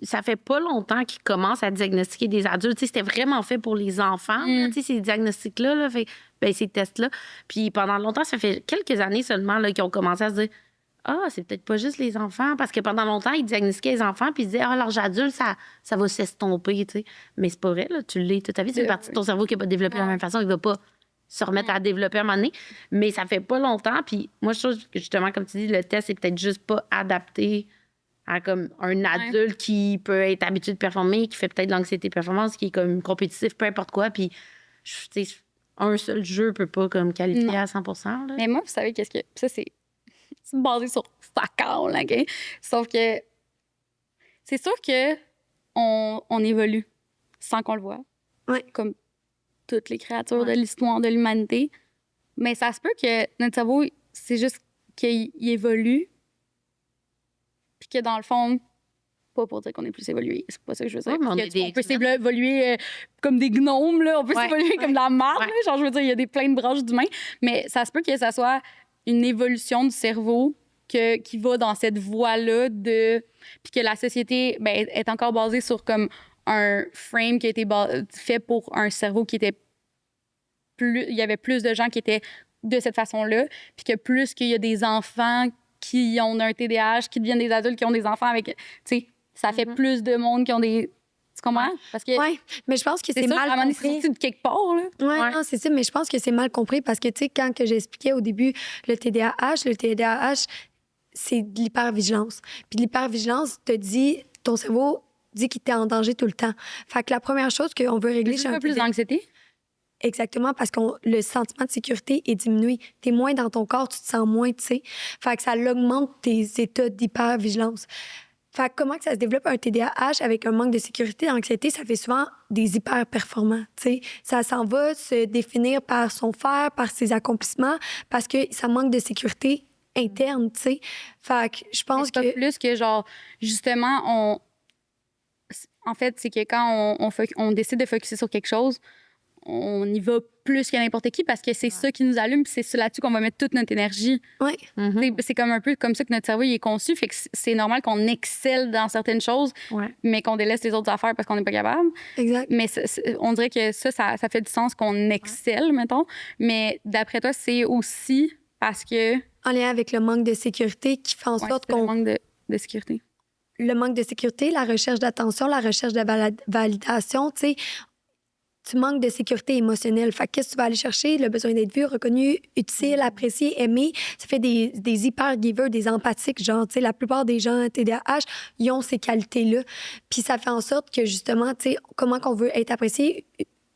A: ça fait pas longtemps qu'ils commencent à diagnostiquer des adultes. Tu sais, c'était vraiment fait pour les enfants, là, tu sais, ces diagnostics-là, là, fait, ben, ces tests-là. Puis pendant longtemps, ça fait quelques années seulement là, qu'ils ont commencé à se dire ah, c'est peut-être pas juste les enfants. Parce que pendant longtemps, ils diagnostiquaient les enfants puis ils disaient, ah, l'âge adulte, ça va s'estomper, tu sais. Mais c'est pas vrai, là. Tu l'es toute ta vie. C'est une partie de ton cerveau qui n'a pas développé de la même façon. Il va pas se remettre à développer à un moment donné. Mais ça fait pas longtemps. Puis moi, je trouve que justement, comme tu dis, le test, c'est peut-être juste pas adapté à comme un adulte qui peut être habitué de performer, qui fait peut-être de l'anxiété performance, qui est comme compétitif, peu importe quoi. Puis, tu sais, un seul jeu peut pas comme qualifier à 100%. Là.
B: Mais moi, vous savez qu'est-ce que... Ça, c'est basé sur fuck all, OK? Sauf que c'est sûr que on évolue sans qu'on le voit.
C: Ouais.
B: Comme toutes les créatures de l'histoire de l'humanité. Mais ça se peut que notre cerveau, c'est juste qu'il évolue. Puis que dans le fond, pas pour dire qu'on est plus évolué, c'est pas ça que je veux dire. On peut s'évoluer comme des gnomes, là. On peut s'évoluer comme de la marde, là. Genre, je veux dire, il y a plein de branches d'humains. Mais ça se peut que ça soit une évolution du cerveau qui va dans cette voie-là puis que la société est encore basée sur comme un frame qui a été fait pour un cerveau qui était plus... Il y avait plus de gens qui étaient de cette façon-là, puis que plus qu'il y a des enfants qui ont un TDAH, qui deviennent des adultes qui ont des enfants avec... Tu sais, ça fait plus de monde qui ont des... Tu comprends? Parce que
C: oui, mais je pense que c'est mal compris.
B: C'est de quelque part, là.
C: Oui, non, c'est ça, mais je pense que c'est mal compris parce que, tu sais, quand j'expliquais au début le TDAH, c'est de l'hypervigilance. Puis l'hypervigilance te dit, ton cerveau dit qu'il t'est en danger tout le temps. Fait que la première chose qu'on veut régler...
B: C'est un peu plus d'anxiété?
C: Exactement, parce que le sentiment de sécurité est diminué. T'es moins dans ton corps, tu te sens moins, tu sais. Fait que ça augmente tes états d'hypervigilance. Fait que comment que ça se développe un TDAH avec un manque de sécurité, d'anxiété, ça fait souvent des hyper-performants, tu sais. Ça s'en va se définir par son faire, par ses accomplissements, parce que ça manque de sécurité interne, tu sais. Fait que je pense que...
B: C'est pas plus que, genre, justement, en fait, c'est que quand on décide de focusser sur quelque chose, on y va plus que n'importe qui parce que c'est ça qui nous allume, puis c'est là-dessus qu'on va mettre toute notre énergie.
C: Oui.
B: C'est comme un peu comme ça que notre cerveau il est conçu, fait que c'est normal qu'on excelle dans certaines choses, mais qu'on délaisse les autres affaires parce qu'on n'est pas capable.
C: Exact.
B: Mais on dirait que ça fait du sens qu'on excelle, mettons. Mais d'après toi, c'est aussi parce que...
C: En lien avec le manque de sécurité qui fait en sorte qu'on...
B: Le manque de sécurité.
C: Le manque de sécurité, la recherche d'attention, la recherche de validation, tu sais. tu manques de sécurité émotionnelle. Fait que qu'est-ce que tu vas aller chercher? Le besoin d'être vu, reconnu, utile, apprécié, aimé. Ça fait des hyper-givers, des empathiques. Genre, tu sais, la plupart des gens TDAH, ils ont ces qualités-là. Puis ça fait en sorte que, justement, tu sais, comment qu'on veut être apprécié,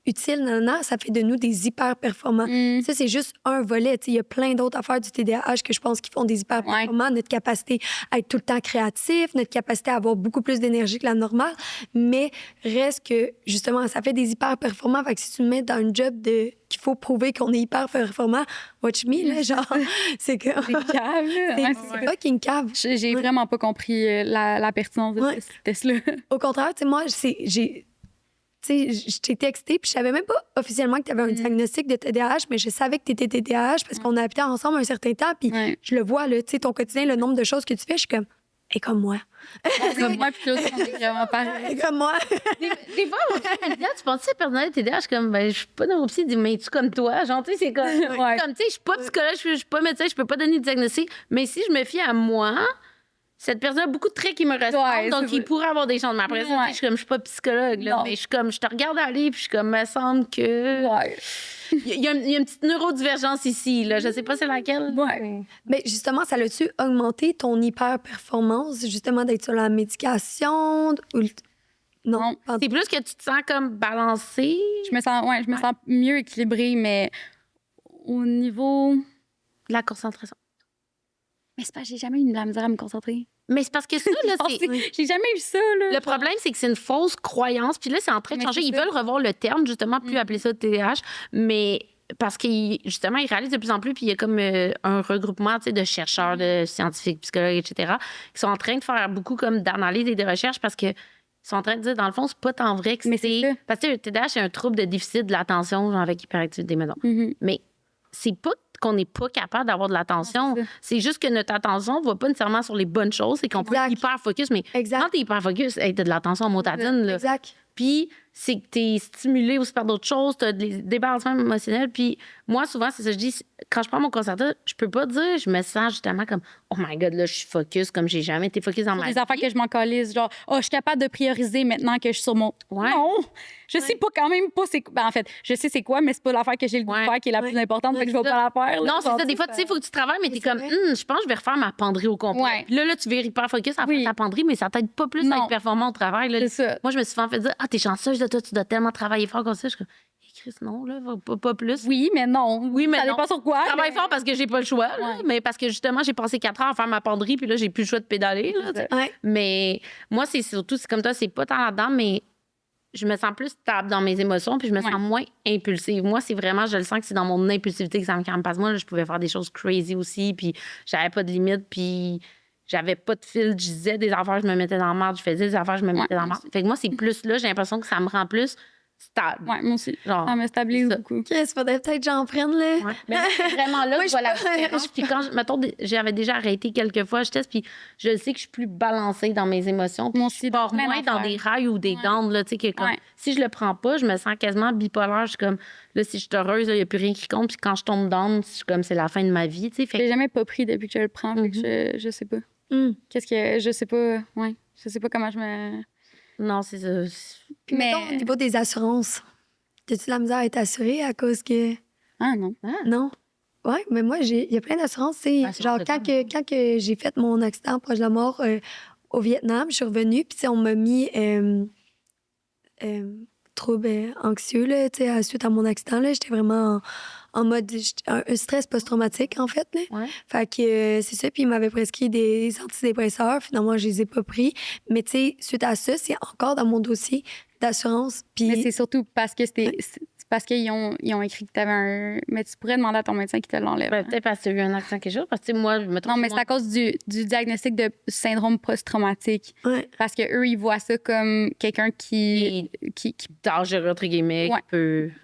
C: utile, ça fait de nous des hyper-performants. Ça, c'est juste un volet. Tu sais, il y a plein d'autres affaires du TDAH que je pense qu'ils font des hyper-performants. Notre capacité à être tout le temps créatif, notre capacité à avoir beaucoup plus d'énergie que la normale. Mais reste que, justement, ça fait des hyper-performants. Fait que si tu me mets dans un job qu'il faut prouver qu'on est hyper-performant, watch me, là, genre, c'est que...
B: C'est cave, là.
C: C'est fucking cave.
B: J'ai vraiment pas compris la pertinence de ce test-là.
C: Au contraire, tu sais, moi, tu sais, je t'ai texté, puis je savais même pas officiellement que tu avais un diagnostic de TDAH, mais je savais que tu étais TDAH parce qu'on a habité ensemble un certain temps, puis je le vois, là, tu sais, ton quotidien, le nombre de choses que tu fais, je suis comme, et comme moi.
B: Comme moi, puis l'autre, on est vraiment pareil.
C: Et comme moi.
A: Des fois, mon frère me dit, tu penses que c'est personnalité TDAH? Je suis comme, ben, je suis pas neuropsy. Il dit, mais tu comme toi? Genre, tu sais, c'est comme, comme tu sais, je suis pas psychologue, je suis pas médecin, je peux pas donner de diagnostic, mais si je me fie à moi, cette personne a beaucoup de traits qui me ressemblent, donc il pourrait avoir des changements. Mais après ça, je suis pas psychologue, là, mais je suis comme, je te regarde aller, puis je suis comme, me semble que... Il y a une petite neurodivergence ici, là. Je sais pas c'est laquelle.
C: Mais justement, ça l'a-tu augmenté ton hyper-performance, justement, d'être sur la médication? Non.
A: C'est plus que tu te sens comme balancée.
B: Je me sens mieux équilibrée, mais au niveau...
A: La concentration.
B: Mais c'est pas, j'ai jamais eu de la misère à me concentrer.
A: Mais c'est parce que ça, là, c'est...
B: J'ai jamais eu ça, là.
A: Le problème, c'est que c'est une fausse croyance. Puis là, c'est en train de changer. Ils veulent revoir le terme, justement, plus appeler ça TDAH. Mais parce qu'ils, justement, ils réalisent de plus en plus. Puis il y a comme un regroupement, tu sais, de chercheurs, de scientifiques, psychologues, etc., qui sont en train de faire beaucoup comme d'analyses et de recherches parce que ils sont en train de dire, dans le fond, c'est pas tant vrai que c'est... Parce que le TDAH, c'est un trouble de déficit de l'attention, genre avec hyperactivité, mettons. Mais c'est pas qu'on n'est pas capable d'avoir de l'attention. C'est juste que notre attention ne va pas nécessairement sur les bonnes choses. C'est qu'on peut être hyper focus. Mais quand t'es hyper focus, t'as de l'attention en motadine.
C: Exact.
A: Puis c'est que t'es stimulé aussi par d'autres choses. T'as des débalancements émotionnels. Puis moi, souvent, c'est ça que je dis. Quand je prends mon concerto, je peux pas dire, je me sens justement comme, oh my God, là, je suis focus comme j'ai jamais été focus dans ma vie.
B: Des affaires que je m'en calisse, genre, oh, je suis capable de prioriser maintenant que je suis sur mon... Non! Je sais pas quand même pas c'est... Ben, en fait, je sais c'est quoi, mais c'est pas l'affaire que j'ai le goût de faire qui est la plus importante, fait que je vais pas la faire.
A: Non, c'est ça. Des fois, tu sais, il faut que tu travailles, mais t'es comme, je pense que je vais refaire ma penderie au complet. Puis là, tu viens hyper focus à faire ta penderie, mais ça t'aide pas plus à être performant au travail. Là.
B: C'est ça.
A: Moi, je me suis souvent fait dire, t'es chanceuse de toi, tu dois tellement travailler fort comme ça. Je suis comme, Chris, non, là, pas plus.
B: Oui, mais non.
A: Oui, mais
B: ça dépend sur quoi.
A: Je travaille fort parce que j'ai pas le choix, là, mais parce que justement, j'ai passé 4 heures à faire ma penderie, puis là, j'ai plus le choix de pédaler. Là, mais moi, c'est surtout, c'est comme toi, c'est pas tant là-dedans, mais je me sens plus stable dans mes émotions, puis je me sens moins impulsive. Moi, c'est vraiment, je le sens que c'est dans mon impulsivité que ça me calme. Parce que moi, là, je pouvais faire des choses crazy aussi, puis j'avais pas de limite, puis j'avais pas de fil. Je disais des affaires, je me mettais dans la marde. Je faisais des affaires, je me mettais dans la marde. Fait que moi, c'est plus là, j'ai l'impression que ça me rend plus stable.
B: Ouais, moi aussi.
A: Genre,
B: ça me stabilise beaucoup.
C: Il faudrait peut-être que j'en prenne, là.
A: Mais là, c'est vraiment là que je vois la différence. Puis quand, mettons, j'avais déjà arrêté quelques fois, je teste, puis je sais que je suis plus balancée dans mes émotions. Puis je pars moins dans des rails ou des dents, là, tu sais, que comme, si je le prends pas, je me sens quasiment bipolaire. Je suis comme, là, si je suis heureuse, il n'y a plus rien qui compte. Puis quand je tombe down, je suis comme, c'est la fin de ma vie, tu sais.
B: J'ai jamais pas pris depuis que je le prends, fait que je sais pas. Qu'est-ce que... Je sais pas... Ouais. Je sais pas comment je me...
A: Non, c'est ça.
C: Puis mettons, au niveau des assurances, as-tu la misère à être assurée à cause que...
B: Ah non.
C: Non? Oui, mais moi, il y a plein d'assurances. Genre, quand que j'ai fait mon accident proche de la mort au Vietnam, je suis revenue, puis on m'a mis trouble anxieux, là, suite à mon accident. J'étais vraiment en mode un stress post-traumatique, en fait. Là. Fait que c'est ça. Puis il m'avait prescrit des antidépresseurs. Finalement, je les ai pas pris. Mais tu sais, suite à ça, c'est encore dans mon dossier d'assurance. Puis...
B: Mais c'est surtout parce que parce qu'ils ont écrit que tu avais un... Mais tu pourrais demander à ton médecin qui te l'enlève.
A: Peut-être parce que tu as eu un accident quelque chose. Parce que moi, je me
B: Non, mais c'est à cause du diagnostic de syndrome post-traumatique. Parce qu'eux, ils voient ça comme quelqu'un qui
A: dangereux, entre guillemets,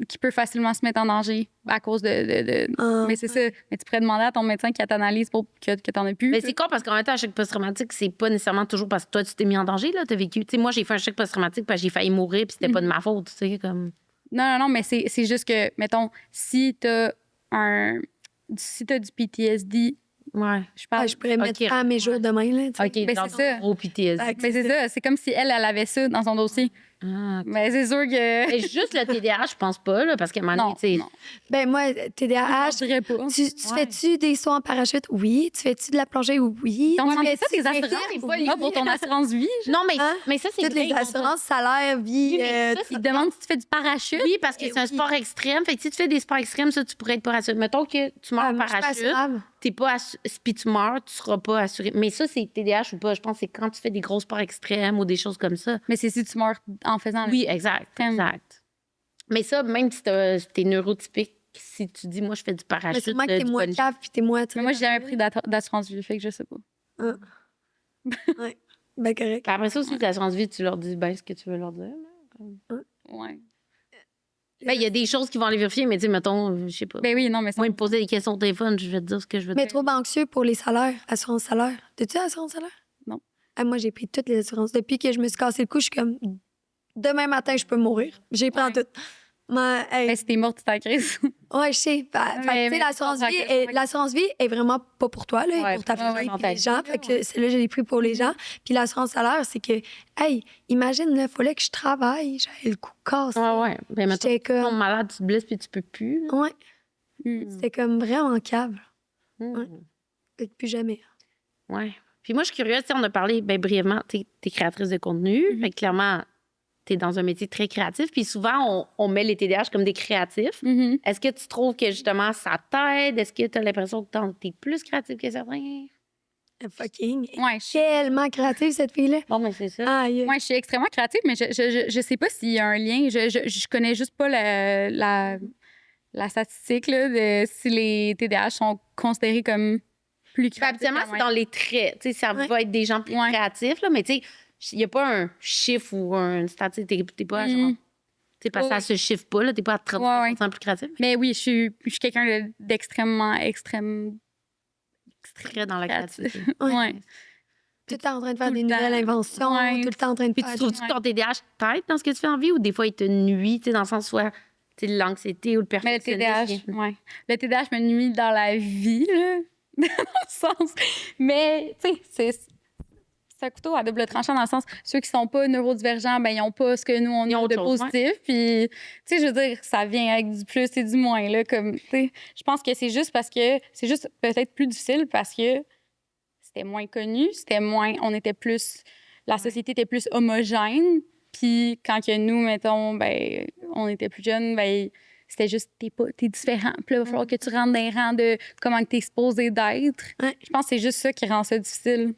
B: qui peut facilement se mettre en danger à cause de... Mais c'est ça. Mais tu pourrais demander à ton médecin qui t'analyse pour que tu n'en aies plus.
A: Mais c'est con parce qu'en même temps, un choc post-traumatique, c'est pas nécessairement toujours parce que toi, tu t'es mis en danger, là, t'as vécu. Tu sais, moi, j'ai fait un choc post-traumatique parce que j'ai failli mourir puis c'était pas de ma faute, tu sais, comme...
B: Non, mais c'est juste que, mettons, si t'as du PTSD...
C: je pourrais mettre à mes jours demain, là.
A: OK,
B: ben, c'est ça.
A: Gros PTSD.
B: Mais c'est ça. C'est comme si elle avait ça dans son dossier.
A: Ah,
B: Mais c'est sûr que.
A: mais juste le TDAH, je pense pas, là, parce qu'à un moment donné,
B: Non,
A: tu sais,
B: non.
C: Ben moi, TDAH,
B: Je dirais pas.
C: tu
A: Ouais.
C: fais-tu des sauts en parachute? Oui. Tu fais-tu de la plongée? Oui.
B: T'as demandé ça,
C: Fais-tu
B: tes
C: des
B: assurances?
C: films?
B: C'est pas
C: Oui.
B: là pour ton assurance vie.
A: Non, mais,
C: Hein?
A: mais ça, c'est
C: Toutes
A: vrai,
C: les
A: ils vont
C: assurances, salaire, vie.
A: Oui, mais ça,
B: Ils te demandent si tu fais du parachute.
A: Oui, parce que
C: Eh
A: c'est un
C: oui.
A: sport extrême. Fait que si tu fais des sports extrêmes, ça, tu pourrais être pas assuré. Mettons que tu meurs en
C: moi, je suis pas
A: parachute,
C: assurable.
A: t'es pas puis tu meurs, tu seras pas assuré. Mais ça, c'est TDAH ou pas. Je pense que c'est quand tu fais des gros sports extrêmes ou des choses comme ça.
B: Mais c'est si tu meurs en faisant le
A: Oui, exact.
B: extrême.
A: Exact. Mais ça, même si t'es neurotypique, si tu dis, moi, je fais du
C: Mais
A: parachute.
C: sûrement que t'es
A: du
C: moins
A: bungee-
C: cave puis t'es moins attiré
B: Mais moi, j'ai
C: par
B: jamais
C: ça.
B: pris d'assurance vie, fait que je sais pas.
C: Ouais. Ben correct.
A: Puis après ça aussi, l'assurance vie, tu leur dis ben ce que tu veux leur dire.
B: Ouais.
A: Ben, il y a des choses qui vont aller vérifier, mais tu sais, mettons, je sais pas.
B: Ben oui, non, mais ça.
A: Moi, ils me posaient des questions au téléphone, je vais te dire ce que je veux
C: Mais
A: dire.
C: trop anxieux pour les salaires, assurance salaire. T'as-tu assurance salaire?
B: Non.
C: Ah, moi, j'ai pris toutes les assurances. Depuis que je me suis cassé le cou, je suis comme demain matin, je peux mourir. J'ai pris en
B: Ouais.
C: toutes. Mais, hey,
B: Ben, si t'es morte, tu t'en crise.
C: ouais, je sais.
B: Mais
C: L'assurance vie est vraiment pas pour toi, là,
A: Ouais,
C: pour ta
A: ouais,
C: famille,
A: ouais,
C: puis les gens.
B: ouais.
C: Fait que celle-là, je l'ai pris pour les gens. Puis l'assurance salaire, c'est que, hey, imagine, il fallait que je travaille. J'avais le cou cassé.
A: Ouais, ouais. Ben, mettons,
C: J'étais
A: tu tombes
C: comme,
A: malade, tu te blesses puis tu peux plus. là.
C: ouais,
B: Mm.
C: c'était comme vraiment câble.
A: Mm.
C: Ouais. Fait que plus jamais.
A: Ouais. Puis moi, je suis curieuse, tu sais, on a parlé brièvement, tu es créatrice de contenu. Fait que clairement, tu es dans un métier très créatif. Puis souvent, on met les TDAH comme des créatifs.
B: Mhm.
A: Est-ce que tu trouves que justement, ça t'aide? Est-ce que tu as l'impression que tu es plus créatif que certains?
C: Fucking.
B: Ouais,
C: Tellement créative, cette fille-là.
A: Bon, mais c'est ça.
C: Aïe.
B: Moi, je suis extrêmement créative, mais je sais pas s'il y a un lien. Je connais juste pas la statistique là, de si les TDAH sont considérés comme plus
A: Ben,
B: créatifs.
A: habituellement, c'est dans les traits. Tu sais, ça
C: Ouais.
A: va être des gens plus
B: Ouais.
A: créatifs, là, mais tu sais, il n'y a pas un chiffre ou un statistique. T'es pas genre. Tu sais, parce que ça se chiffre pas, là. T'es pas à 33% plus créatif.
B: Mais oui, je suis quelqu'un d'extrêmement
A: Très dans la créativité.
B: Ouais.
C: Tout le temps en train de faire
B: Tout
C: des
B: le temps.
C: nouvelles inventions,
B: Ouais.
C: tout le temps en train de
A: Puis
C: faire.
A: tu trouves-tu que ton TDAH t'aide dans ce que tu fais en vie ou des fois il te nuit, tu sais, dans le sens soit tu sais, l'anxiété ou le
B: Mais le
A: perfectionnisme?
B: TDAH, ouais. Le TDAH me nuit dans la vie, là. Dans le sens. Mais, tu sais, c'est un couteau à double tranchant dans le sens, ceux qui sont pas neurodivergents, ben ils ont pas ce que nous, on
A: Ils ont
B: a de
A: autre chose,
B: positif. Puis, tu sais, je veux dire, ça vient avec du plus et du moins, là. Comme, tu sais, je pense que c'est juste parce que c'est juste peut-être plus difficile parce que c'était moins connu, c'était moins. On était plus. La société était plus homogène. Puis quand que nous, mettons, ben, on était plus jeunes, ben, c'était juste, t'es différent. Puis là, il va falloir que tu rentres dans les rangs de comment t'es supposé d'être.
C: Ouais.
B: Je pense que c'est juste ça qui rend ça difficile.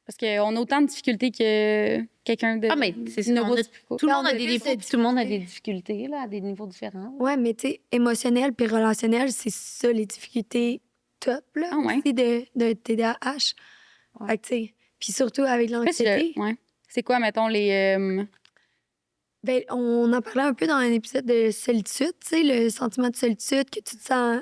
B: Parce qu'on a autant de difficultés que quelqu'un de.
A: Ah, mais c'est ça,
B: neurotypico.
A: Tout le monde
C: on
A: a
C: a
A: des
C: plus
A: défauts,
C: de
A: puis tout le monde a des difficultés là, à des niveaux différents.
C: Ouais, mais tu sais, émotionnel puis relationnel, c'est ça les difficultés top, là,
B: Ah ouais.
C: aussi de TDAH.
A: Ouais.
C: Fait que, tu sais, puis surtout avec l'anxiété.
B: Ouais. C'est quoi, mettons, les.
C: Ben, on en parlait un peu dans un épisode de solitude, tu sais, le sentiment de solitude, que tu te sens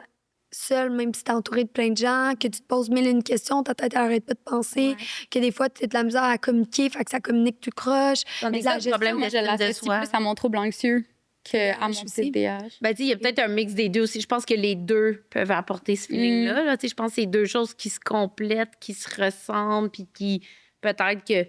C: seul, même si t'es entouré de plein de gens, que tu te poses mille et une questions, ta tête arrête pas de penser,
B: Ouais.
C: que des fois, tu as de la misère à communiquer, fait que ça communique, tu croches.
A: Tandis que
C: la
A: le
C: gestion,
A: problème
B: Moi, je
A: d'estime de
B: l'associe
A: soi.
B: plus à mon trouble anxieux qu'à mon
C: aussi.
B: TDAH.
A: Ben, tu sais, il y a peut-être un mix des deux aussi. Je pense que les deux peuvent apporter ce feeling-là. Là. Tu sais, je pense que c'est deux choses qui se complètent, qui se ressemblent, puis qui peut-être que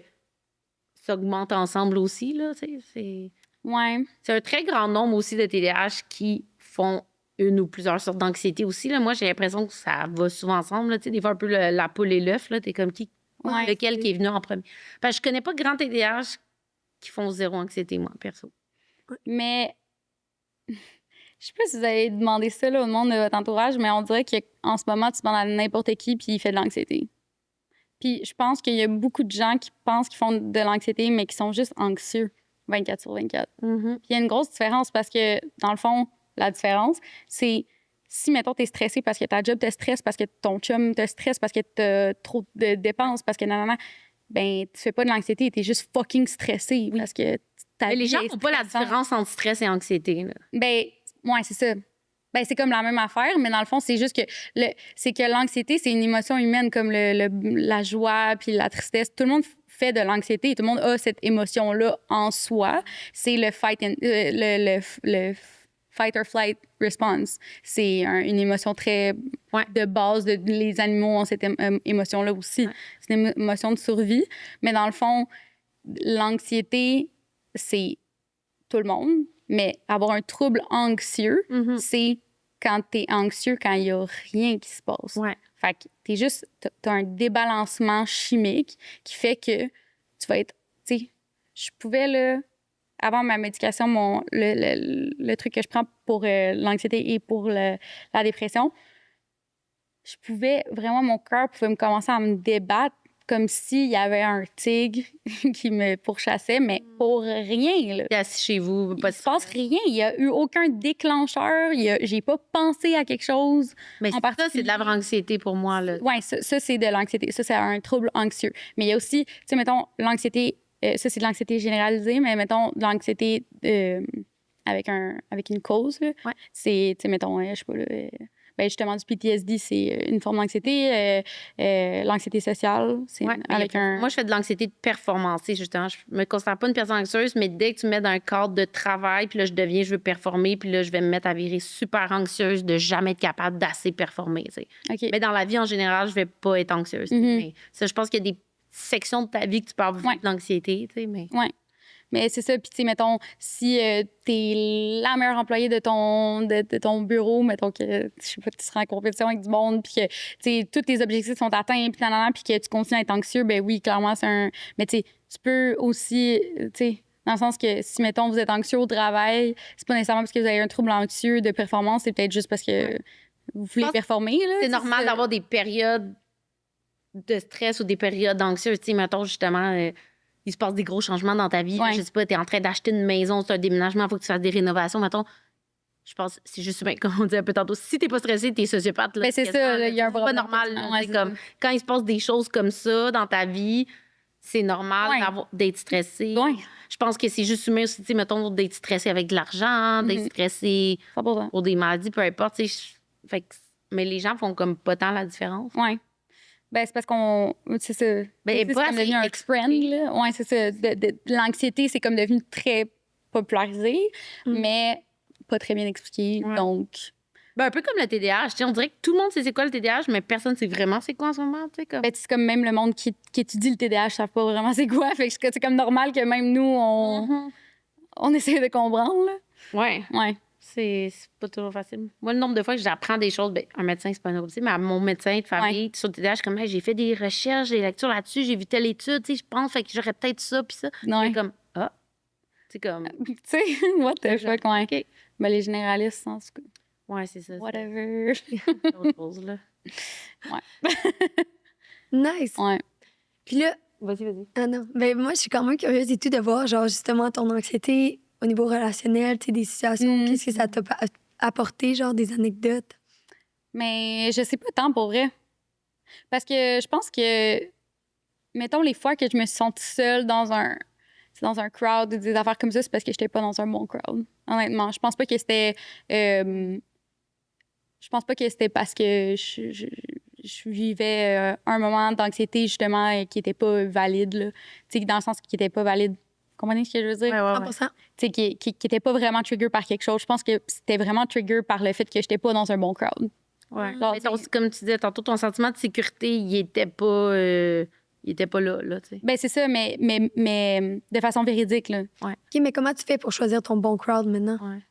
A: s'augmentent ensemble aussi. Là, tu sais,
B: Ouais.
A: c'est un très grand nombre aussi de TDAH qui font une ou plusieurs sortes d'anxiété aussi. Là. Moi, j'ai l'impression que ça va souvent ensemble. Là. Tu sais, des fois, un peu la poule et l'œuf. T'es comme qui?
B: Ouais.
A: Lequel qui est venu en premier? Parce que je connais pas grand TDAH qui font zéro anxiété, moi, perso.
B: Mais je sais pas si vous avez demandé ça là, au monde de votre entourage, mais on dirait qu'en ce moment, tu demandes à n'importe qui puis il fait de l'anxiété. Puis je pense qu'il y a beaucoup de gens qui pensent qu'ils font de l'anxiété, mais qui sont juste anxieux 24/24.
A: Mm-hmm.
B: Puis il y a une grosse différence parce que, dans le fond, la différence, c'est si, mettons, t'es stressé parce que ta job te stresse, parce que ton chum te stresse, parce que t'as trop de dépenses, parce que nanana, ben, tu fais pas de l'anxiété, t'es juste fucking stressé parce que ta
A: Mais les
B: vie
A: gens
B: est
A: font pas la
B: stressante.
A: différence entre stress et anxiété. Là.
B: Ben, ouais, c'est ça. Ben, c'est comme la même affaire, mais dans le fond, c'est juste que c'est que l'anxiété, c'est une émotion humaine comme la joie puis la tristesse. Tout le monde fait de l'anxiété et tout le monde a cette émotion-là en soi. C'est le le fight or flight response. C'est une émotion très de base. Les animaux ont cette émotion-là aussi.
A: Ouais.
B: C'est une émotion de survie. Mais dans le fond, l'anxiété, c'est tout le monde, mais avoir un trouble anxieux, c'est quand t'es anxieux, quand il y a rien qui se passe.
A: Ouais.
B: Fait que t'as un débalancement chimique qui fait que tu vas être, tu sais, je pouvais, là, avant ma médication, le truc que je prends pour l'anxiété et pour la dépression, je pouvais, vraiment, mon cœur pouvait me commencer à me débattre comme s'il y avait un tigre qui me pourchassait, mais pour rien, là.
A: T'es assis chez vous,
B: Il se passe rien. Il n'y a eu aucun déclencheur. J'ai pas pensé à quelque chose.
A: Mais
B: en
A: ça, c'est de la vraie anxiété pour moi, là.
B: Oui, ça c'est de l'anxiété. Ça, c'est un trouble anxieux. Mais il y a aussi, tu sais, mettons, l'anxiété, ça, c'est de l'anxiété généralisée, mais mettons, de l'anxiété avec une cause, là.
A: Ouais.
B: C'est, tu sais, mettons, je sais pas, là, ben justement, du PTSD, c'est une forme d'anxiété. L'anxiété sociale, c'est avec un...
A: Moi, je fais de l'anxiété de performance. Justement, je me considère pas une personne anxieuse, mais dès que tu me mets dans un cadre de travail, puis là, je veux performer, puis là, je vais me mettre à virer super anxieuse de jamais être capable d'assez performer.
B: Okay.
A: Mais dans la vie, en général, je vais pas être anxieuse. Mais ça, je pense qu'il y a des sections de ta vie que tu peux avoir de l'anxiété. Mais...
B: Oui. Mais c'est ça. Puis, tu sais, mettons, si t'es la meilleure employée de ton bureau, mettons que, je sais pas, tu seras en compétition avec du monde, puis que, tu sais, tous tes objectifs sont atteints, puis puis que tu continues à être anxieux, ben oui, clairement, c'est un... Mais, tu sais, tu peux aussi, tu sais, dans le sens que si, mettons, vous êtes anxieux au travail, c'est pas nécessairement parce que vous avez un trouble anxieux de performance, c'est peut-être juste parce que vous voulez performer, là.
A: C'est normal d'avoir des périodes de stress ou des périodes anxieuses. Tu sais, mettons, justement... il se passe des gros changements dans ta vie.
B: Ouais.
A: Je sais pas, tu es en train d'acheter une maison, c'est un déménagement, il faut que tu fasses des rénovations. Mettons, je pense, c'est juste, comme on dit un peu tantôt, si t'es pas stressé, t'es sociopathe. Là,
B: ben, c'est ça, il y a un problème.
A: C'est pas normal. Là,
B: ouais,
A: c'est comme, quand il se passe des choses comme ça dans ta vie, c'est normal d'être stressé.
B: Ouais.
A: Je pense que c'est juste humain aussi, tu sais, mettons, d'être stressé avec de l'argent, d'être stressé pour des maladies, peu importe. Fait que, mais les gens font comme pas tant la différence.
B: Oui. Ben, c'est parce qu'on. C'est ça.
A: Ben,
B: c'est comme devenu un trend, là. Oui, c'est ça. L'anxiété, c'est comme devenu très popularisé, mais pas très bien expliqué.
A: Ouais.
B: Donc.
A: Ben, un peu comme le TDAH. On dirait que tout le monde sait c'est quoi le TDAH, mais personne ne sait vraiment c'est quoi en ce moment. Comme...
B: Ben, c'est comme même le monde qui étudie le TDAH ne savent pas vraiment c'est quoi. Fait que c'est comme normal que même nous, on essaie de comprendre. Là.
A: Ouais.
B: Ouais.
A: C'est pas toujours facile. Moi, le nombre de fois que j'apprends des choses, ben, un médecin, c'est pas un neurologue, mais à mon médecin de famille, sur le TDAH, je suis comme, hey, j'ai fait des recherches, des lectures là-dessus, j'ai vu telle étude, je pense, fait que j'aurais peut-être ça, puis ça.
B: Ouais.
A: Comme, ah. C'est comme.
B: Tu sais, what the fuck, ouais.
A: OK.
B: Ben, les généralistes, en tout cas.
A: Ouais, c'est ça.
B: Whatever.
A: C'est autre chose, là.
B: Ouais.
C: Nice.
B: Ouais.
C: Puis là.
A: Vas-y.
C: Ah non. Ben, moi, je suis quand même curieuse et tout de voir, genre, justement, ton anxiété au niveau relationnel, tu sais, des situations. Qu'est-ce que ça t'a apporté, genre, des anecdotes?
B: Mais je sais pas tant pour vrai. Parce que je pense que, mettons, les fois que je me suis sentie seule dans un crowd, des affaires comme ça, c'est parce que j'étais pas dans un bon crowd. Honnêtement, je pense pas que c'était... je pense pas que c'était parce que je vivais un moment d'anxiété, justement, qui était pas valide, là. Tu sais, dans le sens qui était pas valide. Vous comprenez ce que je veux dire?
A: Ouais.
C: 100%.
B: Tu sais, qui était pas vraiment trigger par quelque chose. Je pense que c'était vraiment trigger par le fait que j'étais pas dans un bon crowd.
A: Ouais.
B: Genre,
A: mais comme tu disais tantôt, ton sentiment de sécurité, il était pas là, tu sais.
B: Ben, c'est ça, mais de façon véridique, là.
A: Ouais.
C: OK, mais comment tu fais pour choisir ton bon crowd maintenant?
A: Ouais.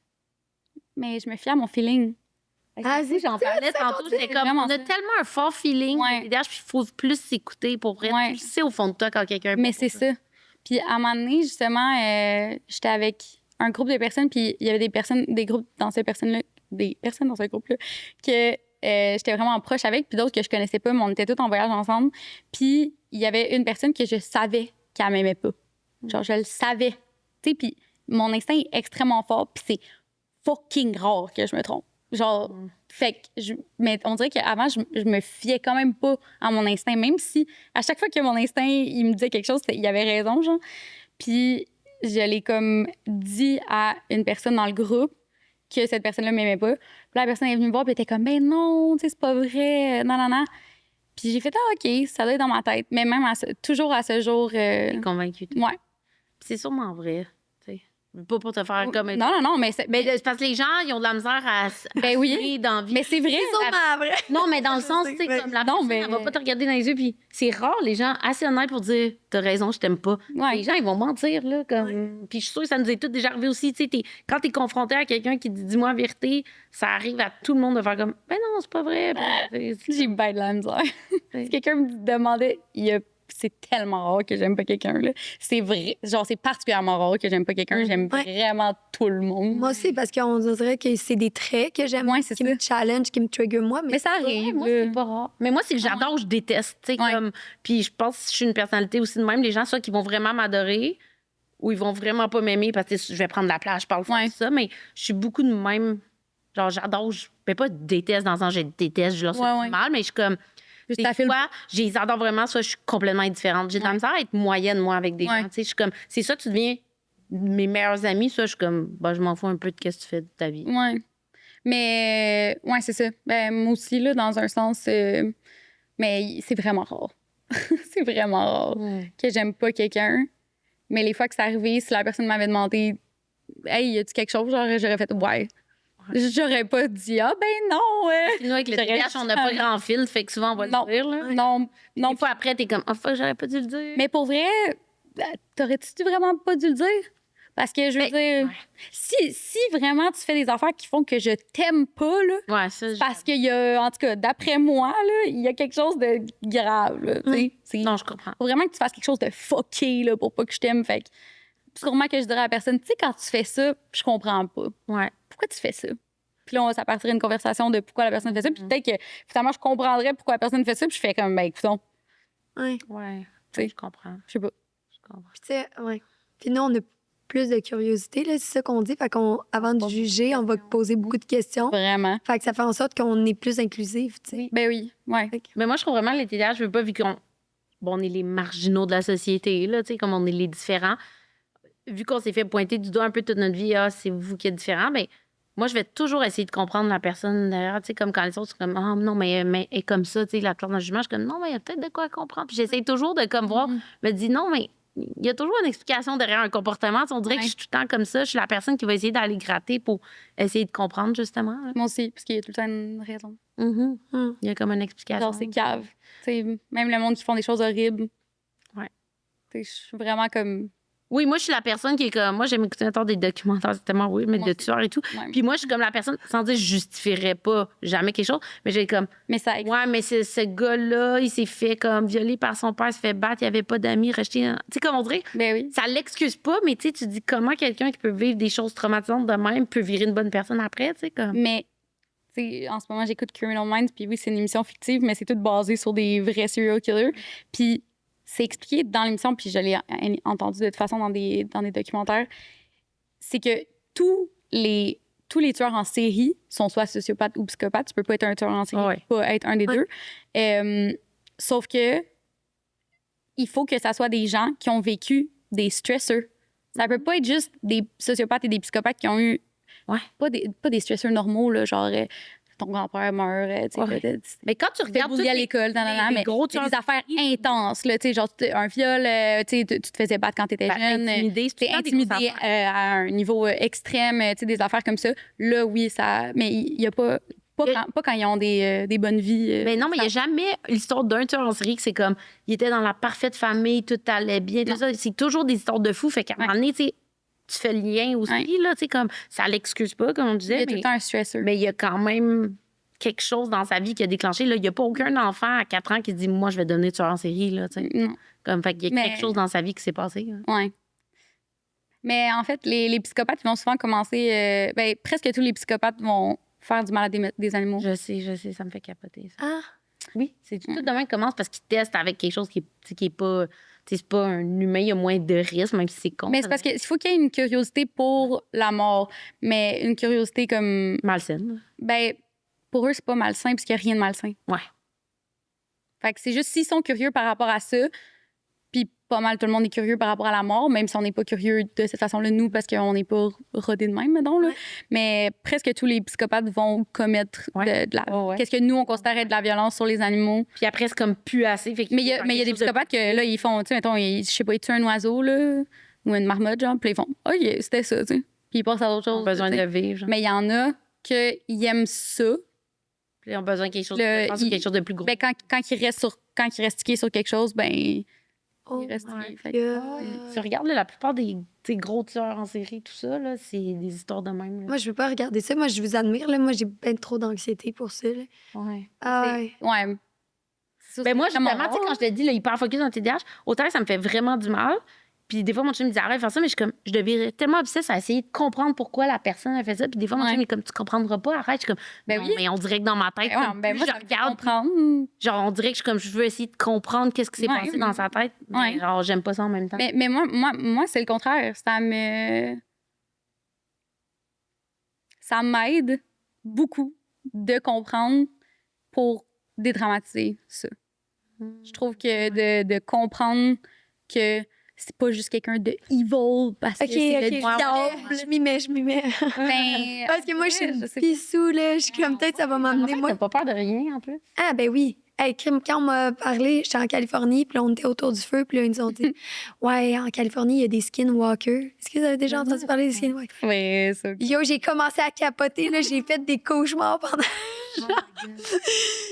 B: Mais je me fie à mon feeling.
C: Ah,
A: Si j'en parlais tantôt, j'étais comme,
B: vraiment
A: on a
B: ça.
A: tellement un fort feeling, puis il faut plus s'écouter pour vrai.
B: Ouais.
A: Tu le sais au fond de toi quand quelqu'un est
B: Mais
A: bon
B: c'est
A: pour
B: ça. Puis à un moment donné, justement, j'étais avec un groupe de personnes, puis il y avait des personnes dans ce groupe-là, que j'étais vraiment proche avec, puis d'autres que je connaissais pas, mais on était tous en voyage ensemble. Puis il y avait une personne que je savais qu'elle m'aimait pas. Genre, je le savais. Tu sais, puis mon instinct est extrêmement fort, puis c'est fucking rare que je me trompe. Genre, fait que mais on dirait qu'avant, je me fiais quand même pas à mon instinct, même si à chaque fois que mon instinct, il me disait quelque chose, il avait raison, genre. Puis je l'ai comme dit à une personne dans le groupe que cette personne-là m'aimait pas. Puis la personne est venue me voir, puis elle était comme, ben non, tu sais, c'est pas vrai, non. Puis j'ai fait, ah, OK, ça doit être dans ma tête. Mais même toujours à ce jour.
A: T'es convaincue.
B: Ouais.
A: C'est sûrement vrai. Pas pour te faire comme...
B: Non, mais
A: Mais c'est parce que les gens, ils ont de la misère à
B: oui,
A: dans la vie.
B: mais c'est vrai.
A: Non, mais dans le sens, tu sais, comme la personne, elle va pas te regarder dans les yeux, puis c'est rare, les gens assez honnêtes pour dire « T'as raison, je t'aime pas
B: Ouais. ».
A: Les gens, ils vont mentir, là, comme... Puis je suis sûre que ça nous est tout déjà arrivé aussi, tu sais, quand t'es confronté à quelqu'un qui dit « Dis-moi la vérité », ça arrive à tout le monde de faire comme « Ben non, c'est pas vrai. »
B: J'ai bien de la misère. Si quelqu'un me demandait, c'est tellement rare que j'aime pas quelqu'un, là. C'est vrai. Genre, c'est particulièrement rare que j'aime pas quelqu'un. J'aime vraiment tout le monde.
C: Moi aussi, parce qu'on dirait que c'est des traits que j'aime, qui me challenge, qui me trigger moi.
B: Mais ça arrive.
A: Moi, c'est pas rare. Mais moi, c'est que j'adore ou je déteste. Tu sais, comme... Puis je pense que je suis une personnalité aussi de même. Les gens, soit qui vont vraiment m'adorer ou ils vont vraiment pas m'aimer parce que je vais prendre la place, je parle fort, ça. Mais je suis beaucoup de même. Genre, j'adore. Je vais pas déteste dans le sens je déteste, je leur fais du mal, mais je suis comme. Des fois, je les adore vraiment, soit je suis complètement indifférente. J'ai de la misère à être moyenne, moi, avec des gens. Tu sais, je suis comme, c'est ça, tu deviens mes meilleurs amis. Soit je suis comme, bah, je m'en fous un peu de ce que tu fais de ta vie.
B: Ouais. Mais, ouais, c'est ça. Ben, moi aussi, là, dans un sens, mais c'est vraiment rare. C'est vraiment rare que j'aime pas quelqu'un. Mais les fois que c'est arrivé, si la personne m'avait demandé, hey, y a-tu quelque chose, genre, j'aurais fait, ouais. J'aurais pas dit, ah, ben non.
A: Nous, avec le TDAH, on n'a pas grand fil, fait que souvent, on va le dire. Là.
B: Non.
A: Des fois, après, t'es comme, ah, j'aurais pas dû le dire.
B: Mais pour vrai, t'aurais-tu vraiment pas dû le dire? Parce que, je veux dire, si vraiment tu fais des affaires qui font que je t'aime pas, là, parce qu'il y a, en tout cas, d'après moi, là, il y a quelque chose de grave, là,
A: non, je comprends.
B: Faut vraiment que tu fasses quelque chose de fucké, là, pour pas que je t'aime. Fait que, sûrement que je dirais à la personne, tu sais, quand tu fais ça, je comprends pas.
A: Ouais.
B: Pourquoi tu fais ça? Puis là, ça partirait une conversation de pourquoi la personne fait ça. Puis peut-être que finalement, je comprendrais pourquoi la personne fait ça. Puis je fais comme, ben, écoutons.
A: Ouais.
B: Tu sais,
A: je comprends.
B: Je sais pas.
A: Je comprends.
C: Puis, tu sais, Puis nous, on a plus de curiosité, là, c'est ça qu'on dit. Fait qu'avant de juger, on va poser beaucoup de questions.
B: Vraiment.
C: Fait que ça fait en sorte qu'on est plus inclusif, tu sais.
B: Ben oui, ouais.
A: Mais moi, je trouve vraiment les TDAH, je veux pas, vu qu'on on est les marginaux de la société, là, tu sais, comme on est les différents. Vu qu'on s'est fait pointer du doigt un peu toute notre vie, c'est vous qui êtes différents, mais moi, je vais toujours essayer de comprendre la personne derrière, tu sais, comme quand les autres sont comme, ah, non, mais elle est comme ça, tu sais, la classe d'un jugement, je suis comme, non, mais il y a peut-être de quoi comprendre. Puis j'essaie toujours de, comme, voir, me dire, non, mais il y a toujours une explication derrière un comportement. On dirait que je suis tout le temps comme ça. Je suis la personne qui va essayer d'aller gratter pour essayer de comprendre, justement. Là.
B: Moi aussi, parce qu'il y a tout le temps une raison.
A: Il y a comme une explication.
B: Genre, c'est cave. T'sais, même le monde qui font des choses horribles.
A: Ouais.
B: Je suis vraiment comme...
A: Oui, moi, je suis la personne qui est comme... Moi, j'aime écouter des documentaires, c'est tellement weird, mais de tueurs et tout. Ouais. Puis moi, je suis comme la personne, sans dire je justifierais pas jamais quelque chose, mais j'ai comme...
B: Mais ça
A: ouais, mais ce gars-là, il s'est fait comme violer par son père, il s'est fait battre, il n'y avait pas d'amis, rejeté... Tu sais, comme on dirait,
B: ben oui.
A: Ça l'excuse pas, mais tu dis comment quelqu'un qui peut vivre des choses traumatisantes de même peut virer une bonne personne après, tu sais, comme...
B: Mais... en ce moment, j'écoute Criminal Minds, puis oui, c'est une émission fictive, mais c'est tout basé sur des vrais serial killers. Puis c'est expliqué dans l'émission, puis je l'ai entendu de toute façon dans des documentaires, c'est que tous les tueurs en série sont soit sociopathes ou psychopathes. Tu peux pas être un tueur en série, pas être un des deux. Sauf que il faut que ça soit des gens qui ont vécu des stressors. Ça peut pas être juste des sociopathes et des psychopathes qui ont eu pas des stressors normaux, là, genre ton grand-père meurt.
A: Mais quand tu regardes
B: à l'école, mais des affaires intenses, là, genre un viol, tu te faisais battre quand tu étais jeune. T'es intimidé à un niveau extrême, des affaires comme ça. Là, oui, ça. Mais il y a pas. Pas quand ils ont des bonnes vies.
A: Mais non, mais il n'y a jamais l'histoire d'un tueur en série que c'est comme il était dans la parfaite famille, tout allait bien. Tout ça. C'est toujours des histoires de fous. Fait qu'à un moment donné, tu fais le lien aussi, là, tu sais, comme ça l'excuse pas, comme on disait.
B: Il y a tout le temps un stressor.
A: Mais il y a quand même quelque chose dans sa vie qui a déclenché. Là, il n'y a pas aucun enfant à 4 ans qui se dit, moi, je vais devenir tueur en série, là, tu sais.
B: Non.
A: Comme, fait qu'il y a quelque chose dans sa vie qui s'est passé.
B: Oui. Mais en fait, les psychopathes, ils vont souvent commencer... presque tous les psychopathes vont faire du mal à des animaux.
A: Je sais, ça me fait capoter, ça.
C: Ah!
A: Oui, c'est tout demain qui commence parce qu'ils testent avec quelque chose qui est pas... c'est pas un humain, il y a moins de risques, même si c'est con.
B: Mais c'est parce qu'il faut qu'il y ait une curiosité pour la mort, mais une curiosité comme...
A: malsaine.
B: Ben, pour eux, c'est pas malsain parce qu'il n'y a rien de malsain.
A: Ouais.
B: Fait que c'est juste s'ils sont curieux par rapport à ça, puis pas mal tout le monde est curieux par rapport à la mort, même si on n'est pas curieux de cette façon-là, nous, parce qu'on n'est pas rodés de même, mettons, là. Mais presque tous les psychopathes vont commettre de la... Qu'est-ce que nous, on considère être de la violence sur les animaux.
A: Puis après, c'est comme plus assez. Fait
B: mais il y a des psychopathes que, là, ils font, tu sais, mettons, je sais pas, ils tuent un oiseau, là, ou une marmotte, genre, puis ils font « OK, c'était ça, tu sais. » Puis ils passent à d'autres
A: Ils ont
B: choses.
A: besoin
B: tu
A: de
B: sais.
A: vivre. Genre.
B: Mais il y en a qui aiment ça.
A: Puis ils ont besoin de quelque chose, quelque chose de plus gros.
B: Ben, quand ils restent stickés sur quelque chose, ben, ils restent
A: ouais.
B: stickés. Fait que-
A: Tu regardes là, la plupart des gros tueurs en série, tout ça, là, c'est des histoires de même. Là.
C: Moi, je veux pas regarder ça. Moi, je vous admire. Là. Moi, j'ai bien trop d'anxiété pour ça. Là.
A: Ouais.
C: Ah, ouais.
B: Ouais. Ça,
A: Ben
B: c'est
A: moi,
B: vraiment
A: justement, tu sais,
B: rare.
A: quand je te dis, là, hyper focus dans le TDAH, autant que ça me fait vraiment du mal. Puis des fois, mon chum me dit arrête de faire ça, mais je deviens tellement obsesse à essayer de comprendre pourquoi la personne a fait ça. Puis des fois, mon chum est comme tu comprendras pas, arrête. Je suis comme
B: Ben
A: non,
B: oui.
A: mais on dirait que dans ma tête,
B: Ben ouais,
A: comme,
B: ben
A: plus
B: moi,
A: je
B: ça me fait
A: regarde,
B: comprendre.
A: genre on dirait que je veux essayer de comprendre qu'est-ce qui s'est
B: Ouais.
A: passé dans sa tête. Mais
B: Ouais.
A: genre, j'aime pas ça en même temps.
B: Mais moi c'est le contraire. Ça m'aide beaucoup de comprendre pour dédramatiser ça. Je trouve que de comprendre que c'est pas juste quelqu'un de evil parce que c'est le diable.
C: Je m'y mets.
B: Ben,
C: Parce que moi, je suis
B: je
C: une
B: sais
C: pissou, là. Je suis comme, peut-être ça va
A: En
C: m'amener,
A: fait,
C: moi.
A: t'as pas peur de rien en plus.
C: Ah, ben oui. Hey, crime, quand on m'a parlé, j'étais en Californie, puis là, on était autour du feu, puis là, ils nous ont dit, ouais, en Californie, il y a des skinwalkers. Est-ce que vous avez déjà entendu parler des skinwalkers?
B: Oui, ça.
C: Yo, j'ai commencé à capoter, là. J'ai fait des cauchemars pendant.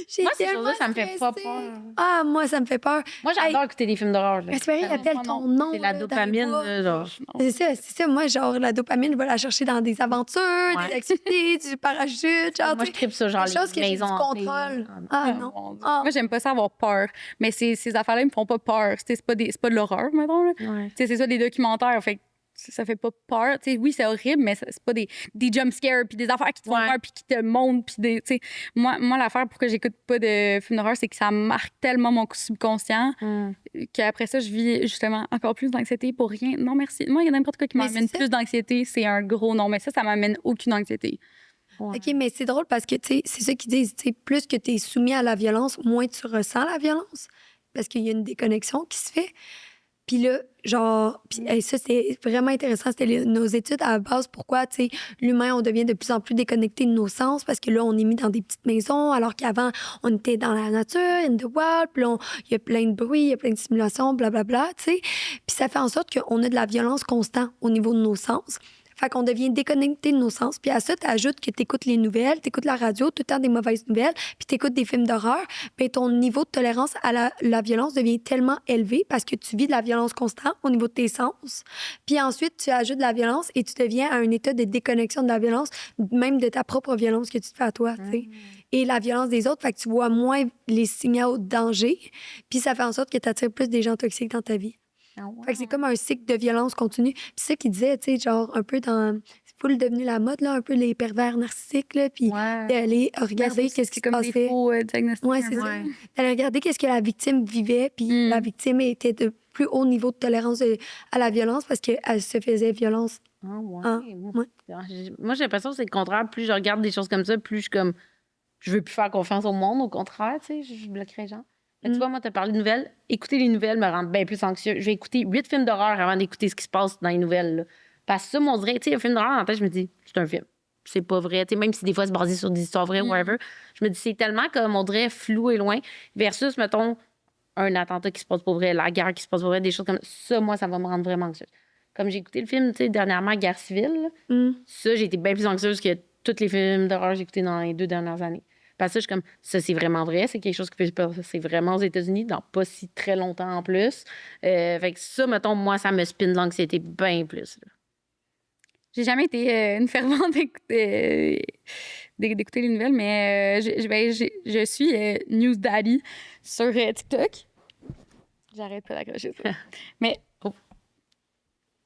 C: J'ai
A: Moi, ces
C: tellement
A: choses-là, ça me fait pas
C: stressée.
A: peur.
C: Ah, moi, ça me fait peur.
A: Moi, j'adore écouter des films d'horreur. là.
C: Espérer,
B: Ah non,
C: appelle
B: moi,
C: ton
B: non.
C: nom.
A: C'est la
C: là, dans
A: dopamine,
C: les bois.
A: là, genre.
C: C'est ça. Moi, genre, la dopamine, je vais la chercher dans des aventures,
A: Ouais.
C: des activités, du parachute, genre,
A: Moi,
C: tu
A: je
C: sais,
A: tripe ça, genre
C: des choses
A: les
C: que j'ai du
A: maisons hantées.
C: contrôle.
A: Ah,
C: Ah,
B: Ah,
C: non.
B: mon Dieu.
C: Ah.
B: Moi, j'aime pas ça avoir peur. Mais ces affaires-là, ils me font pas peur. C'est pas de l'horreur, mettons. Là.
A: Ouais.
B: C'est ça, des documentaires. Fait que ça fait pas peur. T'sais, oui, c'est horrible, mais c'est pas des jump scares puis des affaires qui te font
A: Ouais.
B: peur puis qui te montent. Puis moi, l'affaire pour que j'écoute pas de films d'horreur, c'est que ça marque tellement mon subconscient qu'après ça, je vis justement encore plus d'anxiété pour rien. Non, merci. Moi, il y a n'importe quoi qui
C: Mais
B: m'amène
C: c'est ça.
B: plus d'anxiété. C'est un gros non. Mais ça m'amène aucune anxiété.
A: Ouais.
C: OK, mais c'est drôle parce que, tu sais, c'est ça qu'ils disent, tu sais, plus que tu es soumis à la violence, moins tu ressens la violence. Parce qu'il y a une déconnexion qui se fait. Puis là, genre, puis ça, c'est vraiment intéressant. C'était nos études à la base. Pourquoi, tu sais, l'humain, on devient de plus en plus déconnecté de nos sens parce que là, on est mis dans des petites maisons alors qu'avant, on était dans la nature, in the wild, puis là, il y a plein de bruit, il y a plein de stimulations, blablabla, tu sais. Puis ça fait en sorte qu'on a de la violence constante au niveau de nos sens. Fait qu'on devient déconnecté de nos sens. Puis à ça, tu ajoutes que tu écoutes les nouvelles, tu écoutes la radio, tout le temps des mauvaises nouvelles, puis tu écoutes des films d'horreur. Puis ton niveau de tolérance à la violence devient tellement élevé parce que tu vis de la violence constante au niveau de tes sens. Puis ensuite, tu ajoutes de la violence et tu deviens à un état de déconnexion de la violence, même de ta propre violence que tu te fais à toi, tu sais. Et la violence des autres, fait que tu vois moins les signaux de danger. Puis ça fait en sorte que tu attires plus des gens toxiques dans ta vie.
A: Ah ouais.
C: Fait que c'est comme un cycle de violence continue. Puis c'est ça qu'il disait, tu sais, genre un peu dans... C'est full devenu la mode, là, un peu les pervers narcissiques, là, puis d'aller regarder qu'est-ce qui se
B: comme des
C: passait.
B: faux diagnostics.
C: Ouais,
B: un
C: c'est
B: peu.
C: ça. D'aller regarder qu'est-ce que la victime vivait, puis la victime était de plus haut niveau de tolérance à la violence parce qu'elle se faisait violence.
A: Ah ouais.
C: Ah, ouais.
A: Moi, j'ai l'impression que c'est le contraire. Plus je regarde des choses comme ça, plus je suis comme... Je veux plus faire confiance au monde. Au contraire, tu sais, je bloquerais les gens. Mais tu vois, moi, t'as parlé de nouvelles. Écouter les nouvelles me rend bien plus anxieux. Je vais écouter 8 films d'horreur avant d'écouter ce qui se passe dans les nouvelles. Là. Parce que ça, on dirait, tu sais, un film d'horreur, en tête, je me dis, c'est un film. C'est pas vrai. Tu sais, même si des fois, c'est basé sur des histoires vraies, whatever. Je me dis, c'est tellement, comme on dirait, flou et loin. Versus, mettons, un attentat qui se passe pour vrai, la guerre qui se passe pour vrai, des choses comme ça. Moi, ça va me rendre vraiment anxieuse. Comme j'ai écouté le film, tu sais, dernièrement, Guerre civile, ça, j'ai été bien plus anxieuse que tous les films d'horreur que j'ai écoutés dans les 2 dernières années. Parce que je suis comme, ça, c'est vraiment vrai. C'est quelque chose qui peut se passer vraiment aux États-Unis, dans pas si très longtemps en plus. Fait que ça, mettons, moi, ça me spin de l'anxiété bien plus. Là.
B: J'ai jamais été une fervente d'écouter les nouvelles, mais je suis News Daddy sur TikTok. J'arrête pas d'accrocher ça. Mais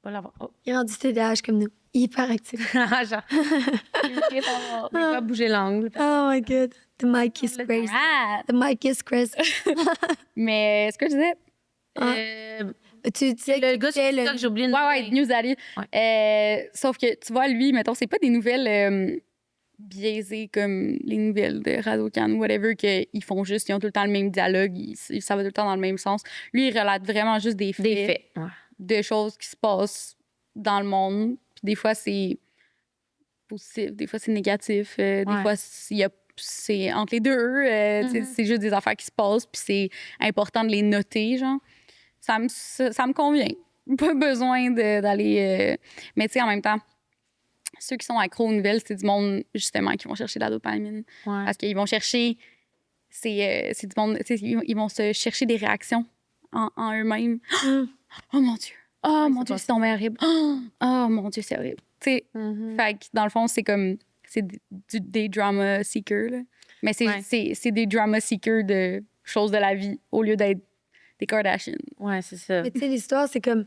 A: Pas l'avoir. Oh.
C: Il est rendu TDAH comme nous. Hyper actif.
A: Genre, il va bouger l'angle.
C: Oh my God. The mic is crazy.
B: ah!
C: The mic is crazy.
B: Mais ce que je disais,
C: Tu disais
A: Le
C: que
A: gars sur TikTok, j'ai oublié une
B: ouais, News Daddy. Sauf que tu vois, lui, mettons, c'est pas des nouvelles biaisées comme les nouvelles de Radio-Can ou whatever, qu'ils font juste, ils ont tout le temps le même dialogue, ça va tout le temps dans le même sens. Lui, il relate vraiment juste des faits.
A: Des faits. Ouais.
B: De choses qui se passent dans le monde. Puis des fois, c'est positif, des fois, c'est négatif. Des fois, c'est entre les deux. C'est juste des affaires qui se passent, puis c'est important de les noter, genre. Ça me convient. pas besoin d'aller... Mais tu sais, en même temps, ceux qui sont accros aux nouvelles, c'est du monde, justement, qui vont chercher de la dopamine.
A: Ouais.
B: Parce qu'ils vont chercher... C'est du monde... Tu sais, ils vont se chercher des réactions en eux-mêmes. Oh mon Dieu! Oh mon Dieu, c'est tombé horrible! Oh mon Dieu, c'est horrible! Tu sais, fait que dans le fond, c'est comme... C'est des drama seekers, là. Mais c'est des drama seekers de choses de la vie au lieu d'être des Kardashians.
A: Ouais, c'est ça.
C: Mais tu sais, l'histoire, c'est comme.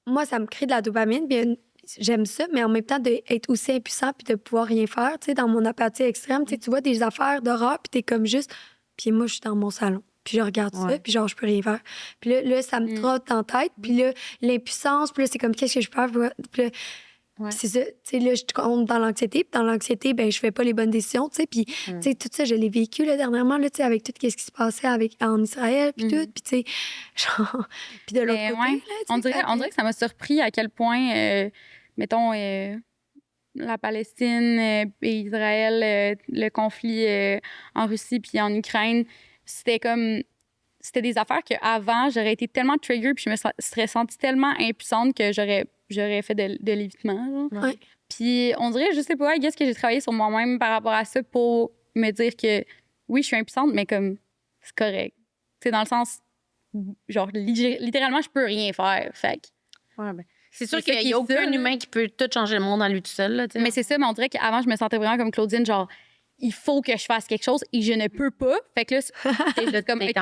C: Moi, ça me crée de la dopamine, puis j'aime ça, mais en même temps, d'être aussi impuissant puis de pouvoir rien faire, tu sais, dans mon apathie extrême, tu sais, tu vois des affaires d'horreur, puis t'es comme juste. Puis moi, je suis dans mon salon, puis je regarde ça, puis genre, je peux rien faire. Puis là ça me trotte en tête, puis là, l'impuissance, puis là, c'est comme, qu'est-ce que je peux faire? Puis là, c'est ça, tu sais, là, je compte dans l'anxiété, puis dans l'anxiété, ben je fais pas les bonnes décisions, tu sais, puis, tu sais, tout ça, je l'ai vécu, là, dernièrement, là, tu sais, avec tout ce qui se passait en Israël, puis tout, puis, tu sais, genre, puis de l'autre côté, là,
B: on dirait que ça m'a surpris à quel point, mettons, la Palestine et Israël, le conflit en Russie puis en Ukraine, c'était des affaires qu'avant, j'aurais été tellement trigger puis je me serais sentie tellement impuissante que j'aurais fait de l'évitement.
C: Ouais.
B: Puis on dirait, je sais pas, qu'est-ce que j'ai travaillé sur moi-même par rapport à ça pour me dire que oui, je suis impuissante, mais comme c'est correct. Tu sais, dans le sens, genre, littéralement, je peux rien faire. Fait que
A: Ouais, ben, c'est sûr
B: C'est
A: qu'il
B: ça qui
A: n'y a
B: est
A: aucun
B: ça, là.
A: humain qui peut tout changer le monde à lui tout seul. Là, tu sais.
B: Mais c'est ça, mais on dirait qu'avant, je me sentais vraiment comme Claudine, genre, il faut que je fasse quelque chose et je ne peux pas. Fait que là, je suis comme, OK.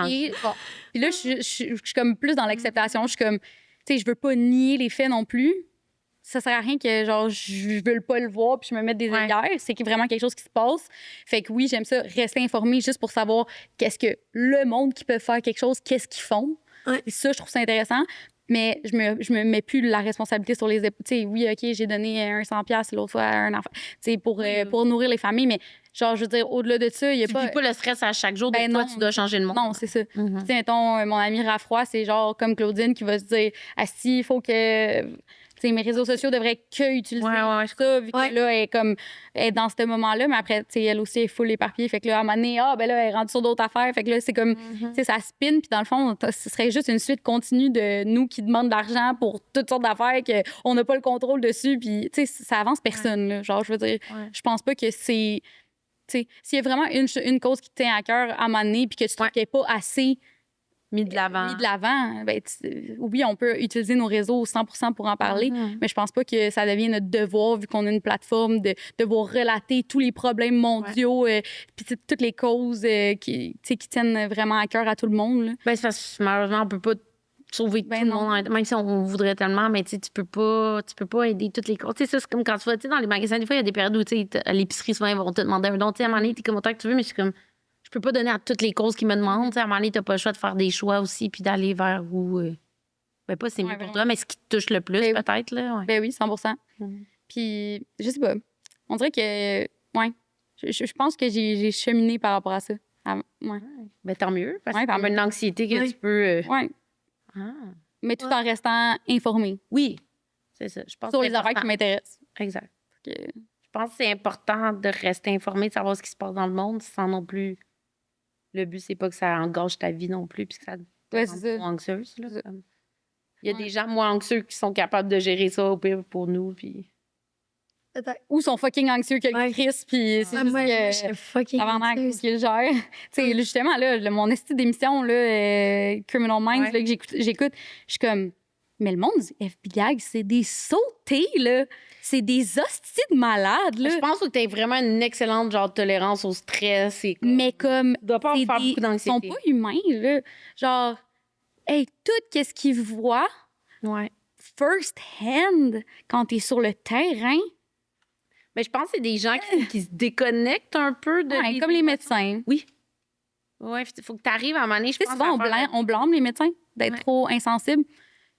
B: Bon. Puis là, je suis comme plus dans l'acceptation. Je suis comme, tu sais, je veux pas nier les faits non plus. Ça sert à rien que, genre, je veux pas le voir puis je me mette des œillères. C'est vraiment quelque chose qui se passe. Fait que oui, j'aime ça, rester informée juste pour savoir qu'est-ce que le monde qui peut faire quelque chose, qu'est-ce qu'ils font.
C: Ouais.
B: Et ça, je trouve ça intéressant. Mais je me mets plus la responsabilité sur les épaules. Tu sais, oui, OK, j'ai donné un 100$ l'autre fois à un enfant, tu sais, pour nourrir les familles. Mais genre, je veux dire, au-delà de ça, il y a
A: Tu
B: pas...
A: vis pas le stress à chaque jour de
B: Ben
A: toi,
B: non.
A: tu dois changer le monde.
B: Non, c'est ça. Tu sais, mettons, mon ami Raffroy, c'est genre comme Claudine qui va se dire, Asti, il faut que... Tu sais, mes réseaux sociaux devraient que utiliser ça, vu que là, elle est dans ce moment-là. Mais après, tu sais, elle aussi est full éparpillée. Fait que là, à un moment donné, ben là, elle est rendue sur d'autres affaires. Fait que là, c'est comme, tu sais, ça spin. Puis dans le fond, ce serait juste une suite continue de nous qui demandent de l'argent pour toutes sortes d'affaires qu'on n'a pas le contrôle dessus. Puis, tu sais, ça avance personne, là. Genre, je veux dire, je pense pas que c'est... Tu sais, s'il y a vraiment une cause qui te tient à cœur à un moment donné, puis que tu trouves qu'elle n'est pas assez
A: mis de l'avant,
B: ben, oui, on peut utiliser nos réseaux 100% pour en parler, mais je pense pas que ça devienne notre devoir, vu qu'on a une plateforme, de devoir relater tous les problèmes mondiaux, puis toutes les causes qui tiennent vraiment à cœur à tout le monde. Là.
A: Ben, c'est parce que malheureusement, on peut pas sauver tout le monde, même si on voudrait tellement, mais tu peux pas aider toutes les causes. Tu sais, ça, c'est comme quand tu vas, tu sais, dans les magasins, des fois, il y a des périodes où, tu sais, à l'épicerie, souvent, ils vont te demander un don. Tu sais, à un moment donné, t'es comme autant que tu veux, mais je suis comme, je peux pas donner à toutes les causes qu'ils me demandent. Tu sais, à un moment donné, t'as pas le choix de faire des choix aussi, puis d'aller vers où, ben, pas c'est mieux pour toi, mais ce qui te touche le plus, peut-être, là. Ouais.
B: Ben oui, 100%. Puis, je sais pas. On dirait que, je pense que j'ai cheminé par rapport à ça.
A: Ben, tant mieux, parce que c'est une anxiété que tu peux.
B: Mais tout en restant informé.
A: Oui, c'est ça. Je pense
B: sur les affaires qui m'intéressent.
A: Exact. Je pense que c'est important de rester informé, de savoir ce qui se passe dans le monde, sans non plus. Le but, c'est pas que ça engage ta vie non plus, puis que ça te rende trop anxieuse. Là. Il y a des gens moins anxieux qui sont capables de gérer ça au pire pour nous, puis.
B: Ou sont fucking anxieux que Chris, puis c'est juste
C: moi, je suis fucking anxieuse
B: qu'il gère. Tu sais, justement, là, mon esti d'émission, là, Criminal Minds, là, que j'écoute, je suis comme, mais le monde du FBI, c'est des sautés, là. C'est des hosties de malades, là.
A: Je pense que tu as vraiment une excellente genre tolérance au stress. Et
B: mais comme,
A: tu dois pas faire beaucoup d'anxiété.
B: Ils sont pas humains, là. Genre, hey, tout ce qu'ils voient, first hand, quand t'es sur le terrain.
A: Mais je pense que c'est des gens qui se déconnectent un peu de.
B: Comme les médecins.
A: Oui. Oui, il faut que tu arrives à un moment donné, je pense.
B: Souvent, on blâme les médecins d'être trop insensibles.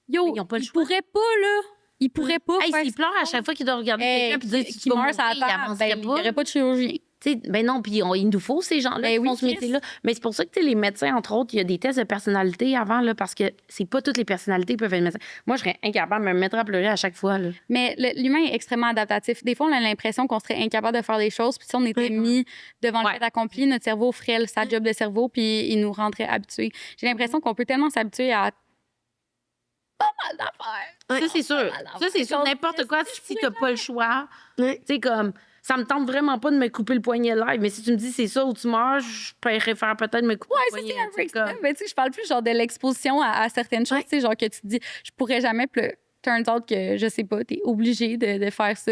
B: Yo, ils pourraient pas, là. Ils pourraient pas.
A: S'ils pleurent à chaque fois qu'ils doivent regarder quelqu'un puis dire
B: qu'il meurt à la table, il n'y aurait pas de chirurgien.
A: Ben non, puis il nous faut ces gens-là qui font ce métier-là. Mais c'est pour ça que les médecins, entre autres, il y a des tests de personnalité avant, là, parce que c'est pas toutes les personnalités qui peuvent être médecins. Moi, je serais incapable de me mettre à pleurer à chaque fois. Là.
B: Mais l'humain est extrêmement adaptatif. Des fois, on a l'impression qu'on serait incapable de faire des choses, puis si on était mis devant le fait accompli, notre cerveau ferait sa job de cerveau, puis il nous rendrait habitués. J'ai l'impression qu'on peut tellement s'habituer à pas mal d'affaires.
A: Ça, c'est sûr. Ça, c'est sûr. N'importe quoi, si t'as pas le choix,
C: Ouais.
A: tu sais, comme, ça me tente vraiment pas de me couper le poignet live, mais si tu me dis c'est ça ou tu meurs, je préfère peut-être me couper le
B: Ouais,
A: poignet.
B: c'est un peu
A: tu sais,
B: extrême.
A: comme-
B: Mais tu sais, je parle plus genre de l'exposition à certaines choses. Tu sais, genre que tu te dis, je pourrais jamais. Puis là, turns out que, je sais pas, t'es obligé de faire ça.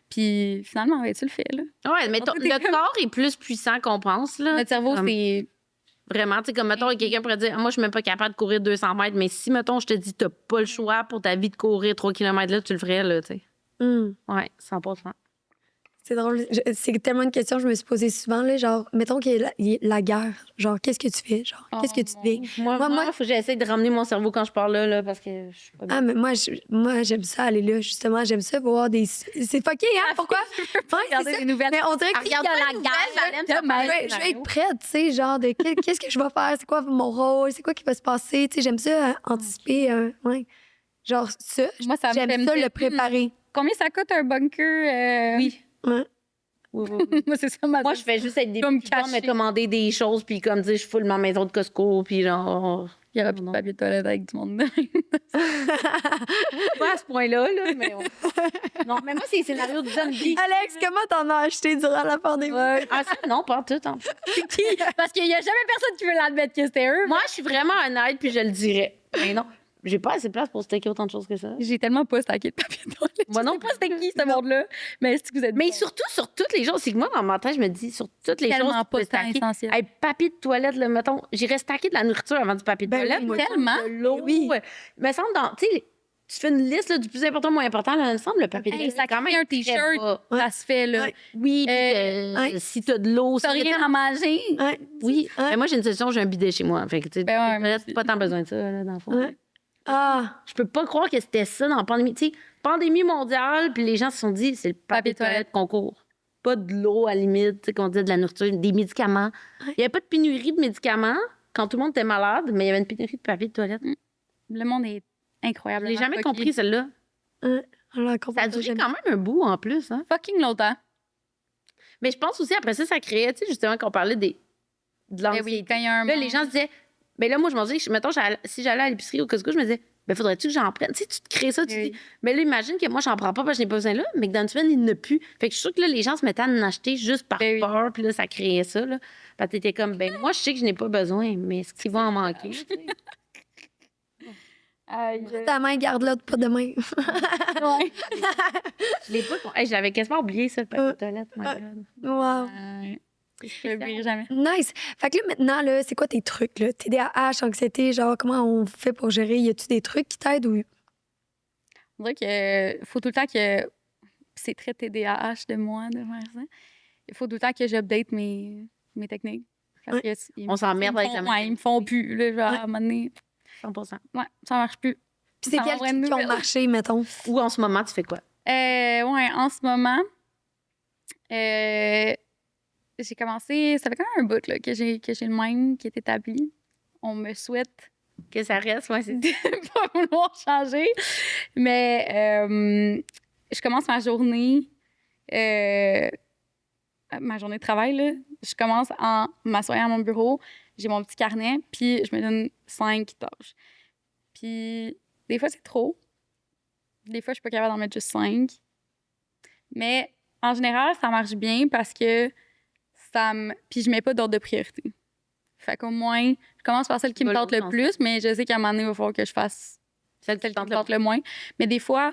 B: Puis finalement, ben, tu le fais, là.
A: Ouais, mais
B: En fait,
A: le corps est plus puissant qu'on pense, là.
B: Notre cerveau,
A: Comme-
B: c'est.
A: Vraiment, tu sais, comme, mettons, quelqu'un pourrait dire, moi, je suis même pas capable de courir 200 mètres, mais si, mettons, je te dis, t'as pas le choix pour ta vie de courir 3 km, là, tu le ferais, là, tu sais. Ouais, 100%.
C: C'est drôle. C'est tellement une question que je me suis posée souvent, là, genre, mettons qu'il y a la guerre. Genre, qu'est-ce que tu fais? Genre, qu'est-ce que tu deviens?
A: Moi, faut que j'essaie de ramener mon cerveau quand je parle là, parce que je suis pas bien.
C: Ah, mais moi, j'aime ça aller là, justement. J'aime ça voir des. C'est fucké, hein? Pourquoi? Ouais,
B: Regarder
C: c'est ça.
B: les nouvelles.
C: Mais on dirait que
A: Regarde
C: il y a
A: pas
C: la
A: les nouvelles, Valène, ça
B: demain.
A: parle
C: je vais être prête, tu sais, genre, de qu'est-ce que je vais faire? C'est quoi mon rôle? C'est quoi qui va se passer? Tu sais, j'aime ça, anticiper. Ouais. Genre, ça,
B: Moi, ça me fait
C: j'aime
B: me
C: ça,
B: dire,
C: le préparer.
B: Combien ça coûte un bunker?
A: Oui.
C: Ouais.
A: Oui, oui, oui.
B: Moi, c'est ça ma
A: Moi, je fais juste être des
B: Comme
A: petits gens,
B: cacher.
A: me commander des choses, puis comme dire, je foule ma maison de Costco, puis genre.
B: Il y aura plus de
A: Non.
B: papier de toilette avec du monde.
A: Pas à ce point-là, là, mais. Non, mais moi, c'est les scénarios de zombie.
C: Alex, comment t'en as acheté durant la pandémie?
A: Ah, ça, non, pas en tout. Hein.
B: Parce qu'il y a jamais personne qui veut l'admettre que c'était eux.
A: Moi, je suis vraiment honnête, puis je le dirais. Mais non, j'ai pas assez de place pour stacker autant de choses que ça.
B: J'ai tellement pas stacké de papier de toilette.
A: Moi
B: Je
A: non
B: sais pas c'était qui, ce monde-là. Mais est-ce que vous êtes
A: Mais
B: bon?
A: surtout sur toutes les choses, c'est que moi, dans ma tête, je me dis, sur toutes les
B: Tellement
A: choses, tu
B: pas
A: peux stacker.
B: essentiel.
A: Hey, papier de toilette, là, mettons, j'irais stacker de la nourriture avant du papier de
C: Ben
A: toilette.
C: oui, moi,
B: tellement.
A: De l'eau.
C: Oui.
A: Il me semble, tu sais, tu fais une liste là, du plus important au moins important, là, il me semble, le papier de
B: Hey,
A: toilette.
B: ça
A: c'est quand
B: crée
A: même
B: un
A: très
B: t-shirt.
A: bas.
B: Ça se fait, là.
C: Ouais.
A: Oui, puis que,
C: ouais.
A: si t'as de l'eau,
B: T'as
A: si
B: rien à manger.
C: Ouais.
A: Oui,
C: Ouais.
A: mais moi, j'ai une solution, j'ai un bidet chez moi. Fait que, tu sais,
B: Ben ouais,
A: papier de toilette, pas tant besoin de ça, là, dans le fond.
C: Ouais. Ah,
A: Je peux pas croire que c'était ça dans la pandémie. Tu sais, pandémie mondiale, puis les gens se sont dit, c'est le papier de toilette concours. Pas de l'eau, à la limite, tu sais, qu'on dit de la nourriture, des médicaments. Il y avait pas de pénurie de médicaments quand tout le monde était malade, mais il y avait une pénurie de papier de toilette.
B: Le monde est incroyable.
A: Je l'ai jamais compris, celle-là.
C: on l'a
A: Ça a
C: compris
A: duré
C: jamais.
A: quand même un bout, en plus. Hein?
B: Fucking longtemps.
A: Mais je pense aussi, après ça, ça créait, tu sais, justement, qu'on parlait de
B: Ben
A: l'anxiété.
B: oui, quand il y a un.
A: Là, les gens se disaient, ben là, moi, je me disais, mettons, si j'allais à l'épicerie au Costco, je me disais, ben faudrait-tu que j'en prenne? Tu sais, tu te crées ça, tu
B: Oui.
A: dis, mais là, imagine que moi, j'en prends pas parce que je n'ai pas besoin là, mais que dans une semaine, il n'y en a plus. Fait que je suis sûre que là, les gens se mettaient à en acheter juste par
B: Ben oui.
A: peur, puis là, ça créait ça, là. Parce que t'étais comme, ben moi, je sais que je n'ai pas besoin, mais est-ce qu'il va en manquer? tu sais?
C: Ta main, garde-la pour demain.
B: Ouais.
A: Je l'ai pas. Hey, j'avais quasiment oublié ça, le papier de toilette, my God.
C: Wow.
B: Je l'oublierai jamais.
C: Nice. Fait que là, maintenant, là, c'est quoi tes trucs, là? TDAH, anxiété, genre, comment on fait pour gérer? Y a-tu des trucs qui t'aident ou.
B: On dirait que faut tout le temps que. C'est très TDAH de moi de faire ça. Il faut tout le temps que j'update mes techniques. Parce que
A: On s'emmerde avec la
B: Ouais, ils me font plus. Là, genre,
C: Ouais.
B: à un moment donné,
A: 100%.
B: ouais, ça marche plus.
C: Puis c'est
B: Ça
C: quels
B: m'envoie
C: qui
B: une
C: ont
B: nouvelle.
C: marché, mettons?
A: Ou en ce moment, tu fais quoi?
B: Ouais, en ce moment, j'ai commencé. Ça fait quand même un bout là, que j'ai le même qui est établi. On me souhaite
A: Que ça reste, ouais, c'est
B: de pas vouloir changer. Mais je commence ma journée de travail. Là. Je commence en m'assoyant à mon bureau. J'ai mon petit carnet, puis je me donne 5 tâches. Puis des fois, c'est trop. Des fois, je suis pas capable d'en mettre juste 5. Mais en général, ça marche bien parce que puis je mets pas d'ordre de priorité. Fait qu'au moins, je commence par celle qui me
A: Voilà,
B: tente le
A: dans
B: plus, mais je sais qu'à un moment donné, il va falloir que je fasse
A: celle qui
B: celle qui me
A: tente le
B: tente le moins. Mais des fois,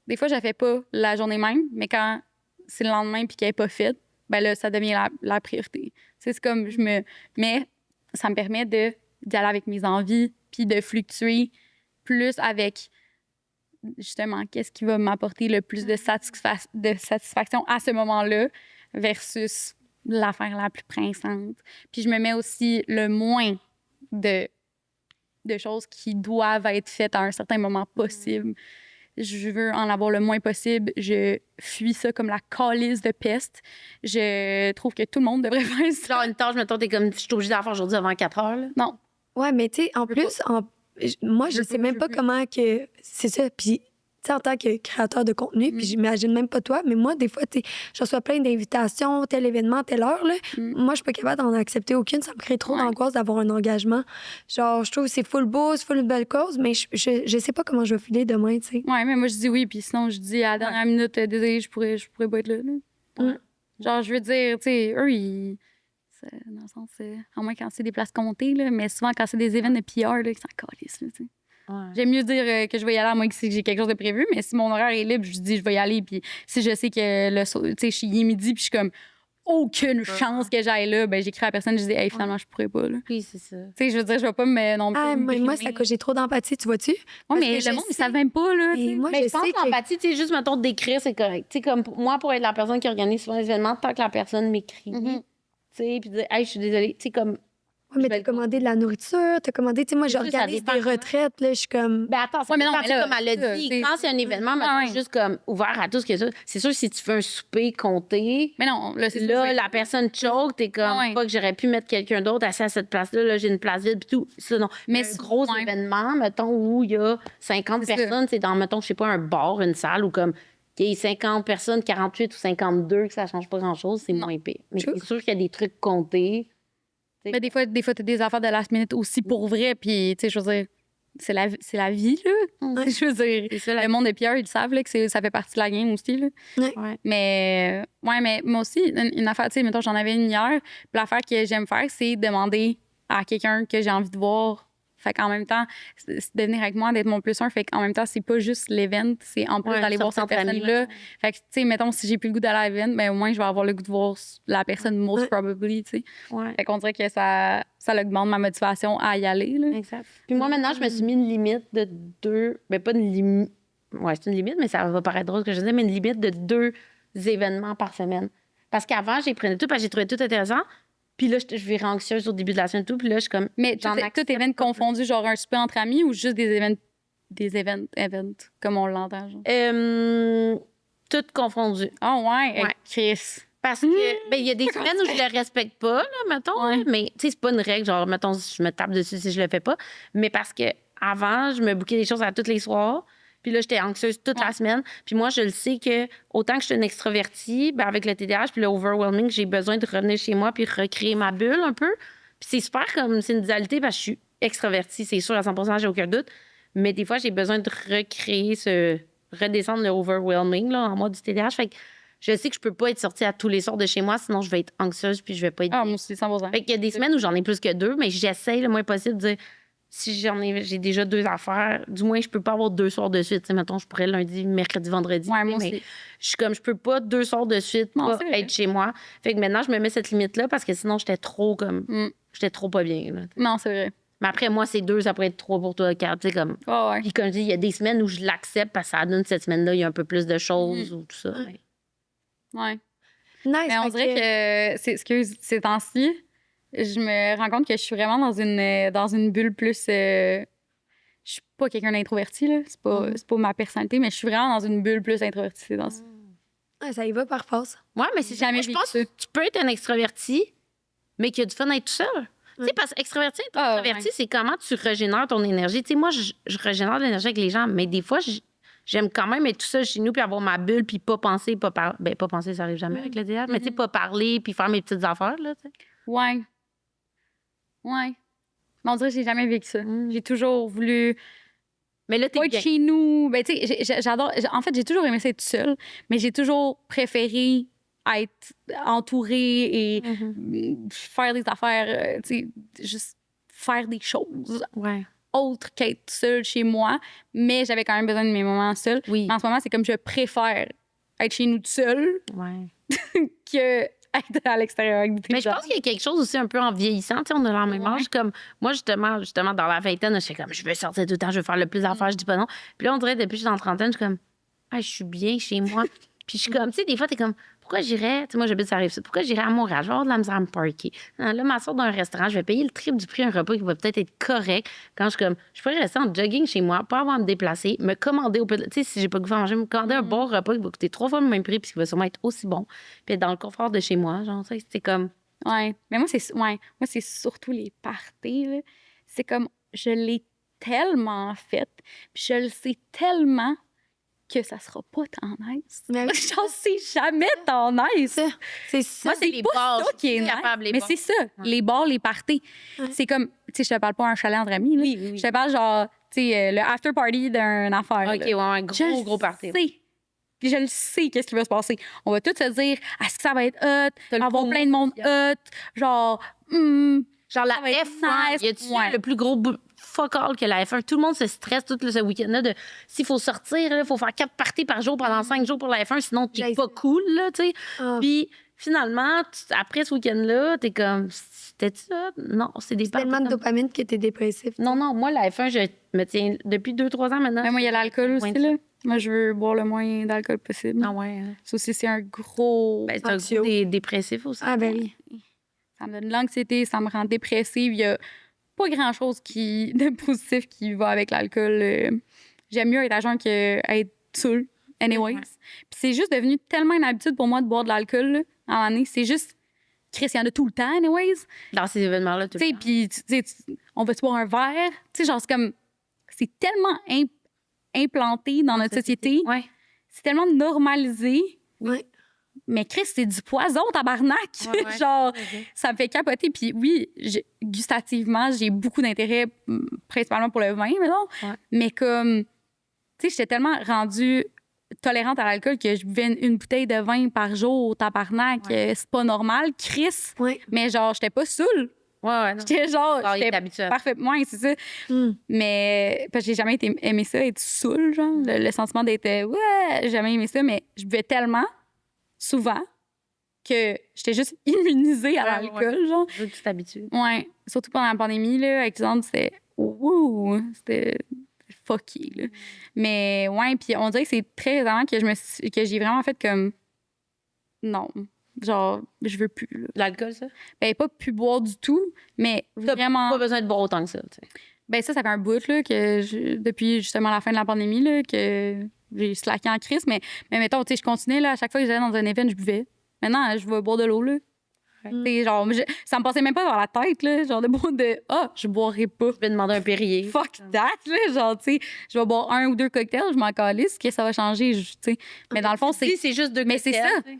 B: je la fais pas la journée même, mais quand c'est le lendemain puis qu'elle est pas faite, ben là, ça devient la priorité. Tu sais, c'est comme Mais ça me permet d'y aller avec mes envies puis de fluctuer plus avec, justement, qu'est-ce qui va m'apporter le plus de satisfaction à ce moment-là versus l'affaire la plus pressante. Puis je me mets aussi le moins de choses qui doivent être faites à un certain moment possible. Je veux en avoir le moins possible. Je fuis ça comme la calice de peste. Je trouve que tout le monde devrait faire ça.
A: Genre une tâche, mettons, t'es comme, je suis obligée d'en faire aujourd'hui avant 4 heures. Là.
B: Non.
C: Ouais, mais tu sais, en plus, moi, je sais même pas comment que. C'est ça. Puis, tu sais, en tant que créateur de contenu, puis j'imagine même pas toi, mais moi, des fois, tu sais, je reçois plein d'invitations, tel événement, telle heure, là. Moi, je suis pas capable d'en accepter aucune. Ça me crée trop d'angoisse d'avoir un engagement. Genre, je trouve que c'est full beau, c'est full une belle cause, mais je sais pas comment je vais filer demain, tu sais.
B: Ouais, mais moi, je dis oui, puis sinon, je dis à la dernière minute, désolé, je pourrais pas être là. Genre, je veux dire, tu sais, eux, dans le sens, à moins quand c'est des places comptées, là, mais souvent, quand c'est des événements de PR, là, ils s'en calissent, là, tu sais. J'aime mieux dire que je vais y aller à moins que j'ai quelque chose de prévu, mais si mon horaire est libre, je dis je vais y aller. Puis si je sais que il est midi, puis je suis comme aucune chance que j'aille là, ben j'écris à la personne, je dis hey, finalement, je pourrais pas. Là.
A: Oui, c'est ça.
B: Tu sais, je veux dire, je vais pas me non plus.
C: Mais moi, c'est à cause j'ai trop d'empathie, tu vois-tu?
B: Oui, mais le monde, ils savent même pas, là.
C: Moi,
A: Mais
C: je
A: je pense
C: sais
A: que l'empathie, tu sais, juste, mettons, d'écrire, c'est correct. Tu sais, comme moi, pour être la personne qui organise souvent les événements, tant que la personne m'écrit, tu sais, puis dire, hey, je suis désolée, tu sais, comme.
C: Oui, mais t'as commandé de la nourriture, t'as commandé, tu sais, moi, j'organise des retraites, là, je suis comme.
A: Ben attends, ça
B: mais non,
A: dépend,
B: mais là,
A: comme elle l'a dit, quand c'est un événement, mettons, juste comme ouvert à tout ce que ça. C'est sûr, si tu fais un souper compté,
B: mais non, là, c'est
A: là, la personne choke, t'es comme, pas que j'aurais pu mettre quelqu'un d'autre assis à cette place-là, là, j'ai une place vide, puis tout. Ça, non. Mais un gros événement, mettons, où il y a 50 personnes, c'est dans, mettons, je sais pas, un bar, une salle, ou comme. qu'il y ait 50 personnes, 48 ou 52, que ça change pas grand-chose, c'est moins pire. Mais c'est sûr qu'il y a des trucs comptés.
B: Mais des fois, t'as des affaires de last minute aussi pour vrai. Puis, tu sais, je veux dire, c'est la vie, là. Je veux dire, le monde de Pierre, ils le savent, là, que ça fait partie de la game aussi, là. Mais moi aussi, une affaire, tu sais, mettons, j'en avais une hier. Puis l'affaire que j'aime faire, c'est demander à quelqu'un que j'ai envie de voir. Fait qu'en même temps, c'est de venir avec moi, d'être mon plus un. Fait qu'en même temps, c'est pas juste l'event, c'est en plus d'aller voir cette personne-là. Fait que, tu sais, mettons, si j'ai plus le goût d'aller à l'event, ben au moins, je vais avoir le goût de voir la personne most probably, tu sais. Fait qu'on dirait que ça augmente ma motivation à y aller, là.
A: Exact. Puis moi, maintenant, je me suis mis une limite de 2... Ben pas une limite... Ouais, c'est une limite, mais ça va paraître drôle ce que je dis, mais une limite de 2 événements par semaine. Parce qu'avant, j'ai pris tout, parce que j'ai trouvé tout intéressant. Puis là, je virais anxieuse au début de la semaine et tout. Puis là, je suis comme.
B: Mais tout événement confondu, genre un souper entre amis ou juste des événements, comme on l'entend, genre?
A: Tout confondu.
B: Ah, ouais. Chris.
A: Parce que, ben, il y a des semaines où je le respecte pas, là, mettons. Mais, tu sais, c'est pas une règle, genre, mettons, je me tape dessus si je le fais pas. Mais parce que avant, je me bouquais des choses à tous les soirs. Puis là, j'étais anxieuse toute la semaine. Puis moi, je le sais que autant que je suis une extravertie, ben avec le TDAH puis le overwhelming, j'ai besoin de revenir chez moi puis recréer ma bulle un peu. Puis c'est super comme c'est une dualité parce que je suis extravertie, c'est sûr, à 100 j'ai aucun doute. Mais des fois, j'ai besoin de recréer redescendre le overwhelming là, en moi du TDAH. Fait que je sais que je peux pas être sortie à tous les soirs de chez moi, sinon je vais être anxieuse puis je vais pas être.
B: Ah, moi aussi, 100%.
A: Fait qu'il y a des semaines où j'en ai plus que 2, mais j'essaye le moins possible de dire si j'ai déjà 2 affaires, du moins, je peux pas avoir 2 soirs de suite. T'sais, mettons, je pourrais lundi, mercredi, vendredi.
B: Ouais, moi
A: mais
B: aussi.
A: je suis comme, je peux pas 2 soirs de suite pas être chez moi. Fait que maintenant, je me mets cette limite-là parce que sinon, j'étais trop comme. J'étais trop pas bien. Là,
B: non, c'est vrai.
A: Mais après, moi, c'est 2, ça pourrait être 3 pour toi, 4. Tu sais, comme. Puis, comme je dis, il y a des semaines où je l'accepte parce que ça donne cette semaine-là, il y a un peu plus de choses ou tout ça.
B: Ouais.
C: Nice.
B: Mais on dirait que ces temps-ci, je me rends compte que je suis vraiment dans une bulle plus. Je suis pas quelqu'un d'introverti, là. C'est pas ma personnalité, mais je suis vraiment dans une bulle plus introvertie.
C: Ça y va par force.
A: Ouais, mais c'est jamais. Je pense que tu peux être un extraverti, mais qu'il y a du fun à être tout seul. Tu sais, parce qu'extraverti, introverti, c'est comment tu régénères ton énergie. Tu sais, moi, je régénère de l'énergie avec les gens, mais des fois, j'aime quand même être tout seul chez nous puis avoir ma bulle puis pas penser, pas parler. Ben, pas penser, ça arrive jamais avec le TDAH, mais tu sais, pas parler puis faire mes petites affaires, là, tu sais.
B: Ouais. Mais on dirait que j'ai jamais vécu ça. J'ai toujours voulu.
A: Mais là, t'es
B: être chez nous. Ben, tu sais, j'adore. En fait, j'ai toujours aimé ça être seule, mais j'ai toujours préféré être entourée et faire des affaires, tu sais, juste faire des choses. Autres qu'être seule chez moi, mais j'avais quand même besoin de mes moments seuls.
A: Oui.
B: En ce moment, c'est comme je préfère être chez nous toute seule que être à l'extérieur avec des
A: Mais je pense qu'il y a quelque chose aussi un peu en vieillissant. Tu sais, on a la même âge. Comme, moi, justement, dans la vingtaine, je suis comme, je veux sortir tout le temps, je veux faire le plus d'affaires, je dis pas non. Puis là, on dirait, depuis que je suis en trentaine, je suis comme, je suis bien chez moi. Puis je suis comme, tu sais, des fois, t'es comme, pourquoi j'irais, tu sais, moi, j'habite sur la Rive-Sud, pourquoi j'irais à Montréal? Je vais avoir de la misère à me parker. Là, ma soeur d'un restaurant, je vais payer le triple du prix un repas qui va peut-être être correct. Quand je suis comme, je pourrais rester en jogging chez moi, pas avoir à me déplacer, me commander tu sais, si j'ai pas goût à manger, me commander un bon repas qui va coûter 3 fois le même prix puis qui va sûrement être aussi bon. Puis être dans le confort de chez moi, genre, tu sais, c'est comme.
B: Mais moi, c'est surtout les parties, là. C'est comme, je l'ai tellement faite, puis je le sais tellement que ça sera pas tant nice.
C: Mais oui.
B: Genre, c'est jamais tant nice.
C: C'est ça.
A: Moi, c'est les bars.
B: ça qui est
A: Je suis
B: nice.
A: capable, les
B: Mais
A: bars.
B: c'est ça, les bars, les parties.
C: Ouais.
B: C'est comme, tu sais, je te parle pas un chalet entre amis. Là.
A: Oui.
B: Je te parle genre, tu sais, le after party d'une affaire.
A: OK,
B: là.
A: ouais, gros party.
B: Sais. Puis je le sais, qu'est-ce qui va se passer. On va tous se dire, est-ce que ça va être hot?
A: T'as le
B: Avoir
A: promo.
B: plein de monde hot. Genre,
A: Genre la
B: ça va être
A: F1,
B: nice.
A: y a-tu
B: Ouais.
A: le plus gros fuck all que la F1? Tout le monde se stresse tout ce week-end-là de s'il faut sortir, il faut faire 4 parties par jour pendant 5 jours pour la F1, sinon t'es
C: J'ai
A: pas
C: ça.
A: cool, là, tu sais.
C: Ah.
A: Puis finalement, après ce week-end-là, t'es comme, c'était ça? Non, c'est des parties
C: Tellement de
A: comme-
C: dopamine que t'es dépressif.
A: Non, moi, la F1, je me tiens depuis 2-3 ans maintenant.
B: mais moi, il y a l'alcool aussi, là. Moi, je veux boire le moins d'alcool possible.
A: Ah ouais.
B: Ça aussi, c'est un gros...
A: Ben, c'est un
C: Anxio.
A: gros dépressif aussi.
C: Ah, ben oui.
B: Ça me donne de l'anxiété, ça me rend dépressive. Il y a pas grand-chose de positif qui va avec l'alcool. J'aime mieux être à jeun qu'être saoul, anyways.
A: Ouais.
B: Puis c'est juste devenu tellement une habitude pour moi de boire de l'alcool, là, à un moment donné. C'est juste... Chris, il y en a tout le temps, anyways.
A: Dans ces événements-là, tout
B: Tu sais,
A: le temps.
B: puis on va se boire un verre. Tu sais, genre, c'est comme... C'est tellement implanté dans notre société.
A: Ouais.
B: C'est tellement normalisé.
C: Ouais.
B: Mais Chris, c'est du poison, tabarnak!
A: Ouais, ouais.
B: Genre,
A: Ok.
B: ça me fait capoter. Puis oui, gustativement, j'ai beaucoup d'intérêt, principalement pour le vin, maintenant.
A: Ouais.
B: Mais comme, tu sais, j'étais tellement rendue tolérante à l'alcool que je buvais une bouteille de vin par jour, tabarnak.
A: Ouais.
B: C'est pas normal, Chris.
C: Ouais.
B: Mais genre, j'étais pas saoule.
A: Ouais, non.
B: J'étais genre,
A: Ah, il est
B: j'étais
A: habitué.
B: parfaitement, c'est ça.
C: Hmm.
B: Mais parce que j'ai jamais aimé ça, être saoule, genre. Le sentiment d'être, ouais, j'ai jamais aimé ça, mais je buvais tellement, souvent, que j'étais juste immunisée à
A: Ouais,
B: l'alcool, genre.
A: Je veux que tu t'habitues.
B: Ouais, surtout pendant la pandémie, là, avec exemple, c'était wouh, c'était fucky, là. Mais ouais, puis on dirait que c'est très récemment que j'ai vraiment fait comme non, genre je veux plus. Là.
A: L'alcool, ça?
B: Ben pas plus boire du tout, mais
A: T'as
B: vraiment.
A: pas besoin de boire autant que ça, tu sais.
B: Ben ça fait un bout là que depuis justement la fin de la pandémie là que j'ai slacké en crise, mais mettons, tu sais, je continuais là à chaque fois que j'allais dans un événement, je buvais. Maintenant, je vais boire de l'eau là.
A: Ouais.
B: Tu sais, genre, ça me passait même pas dans la tête, là, genre de boire de « Ah, je boirai pas.
A: Je vais demander un Perrier. »
B: Fuck that, là, genre, tu sais, je vais boire 1 ou 2 cocktails, je m'en calisse, que ça va changer, tu sais. Mais dans le fond,
A: Si, c'est juste 2
B: Mais c'est
A: cocktails,
B: ça.
A: tu sais.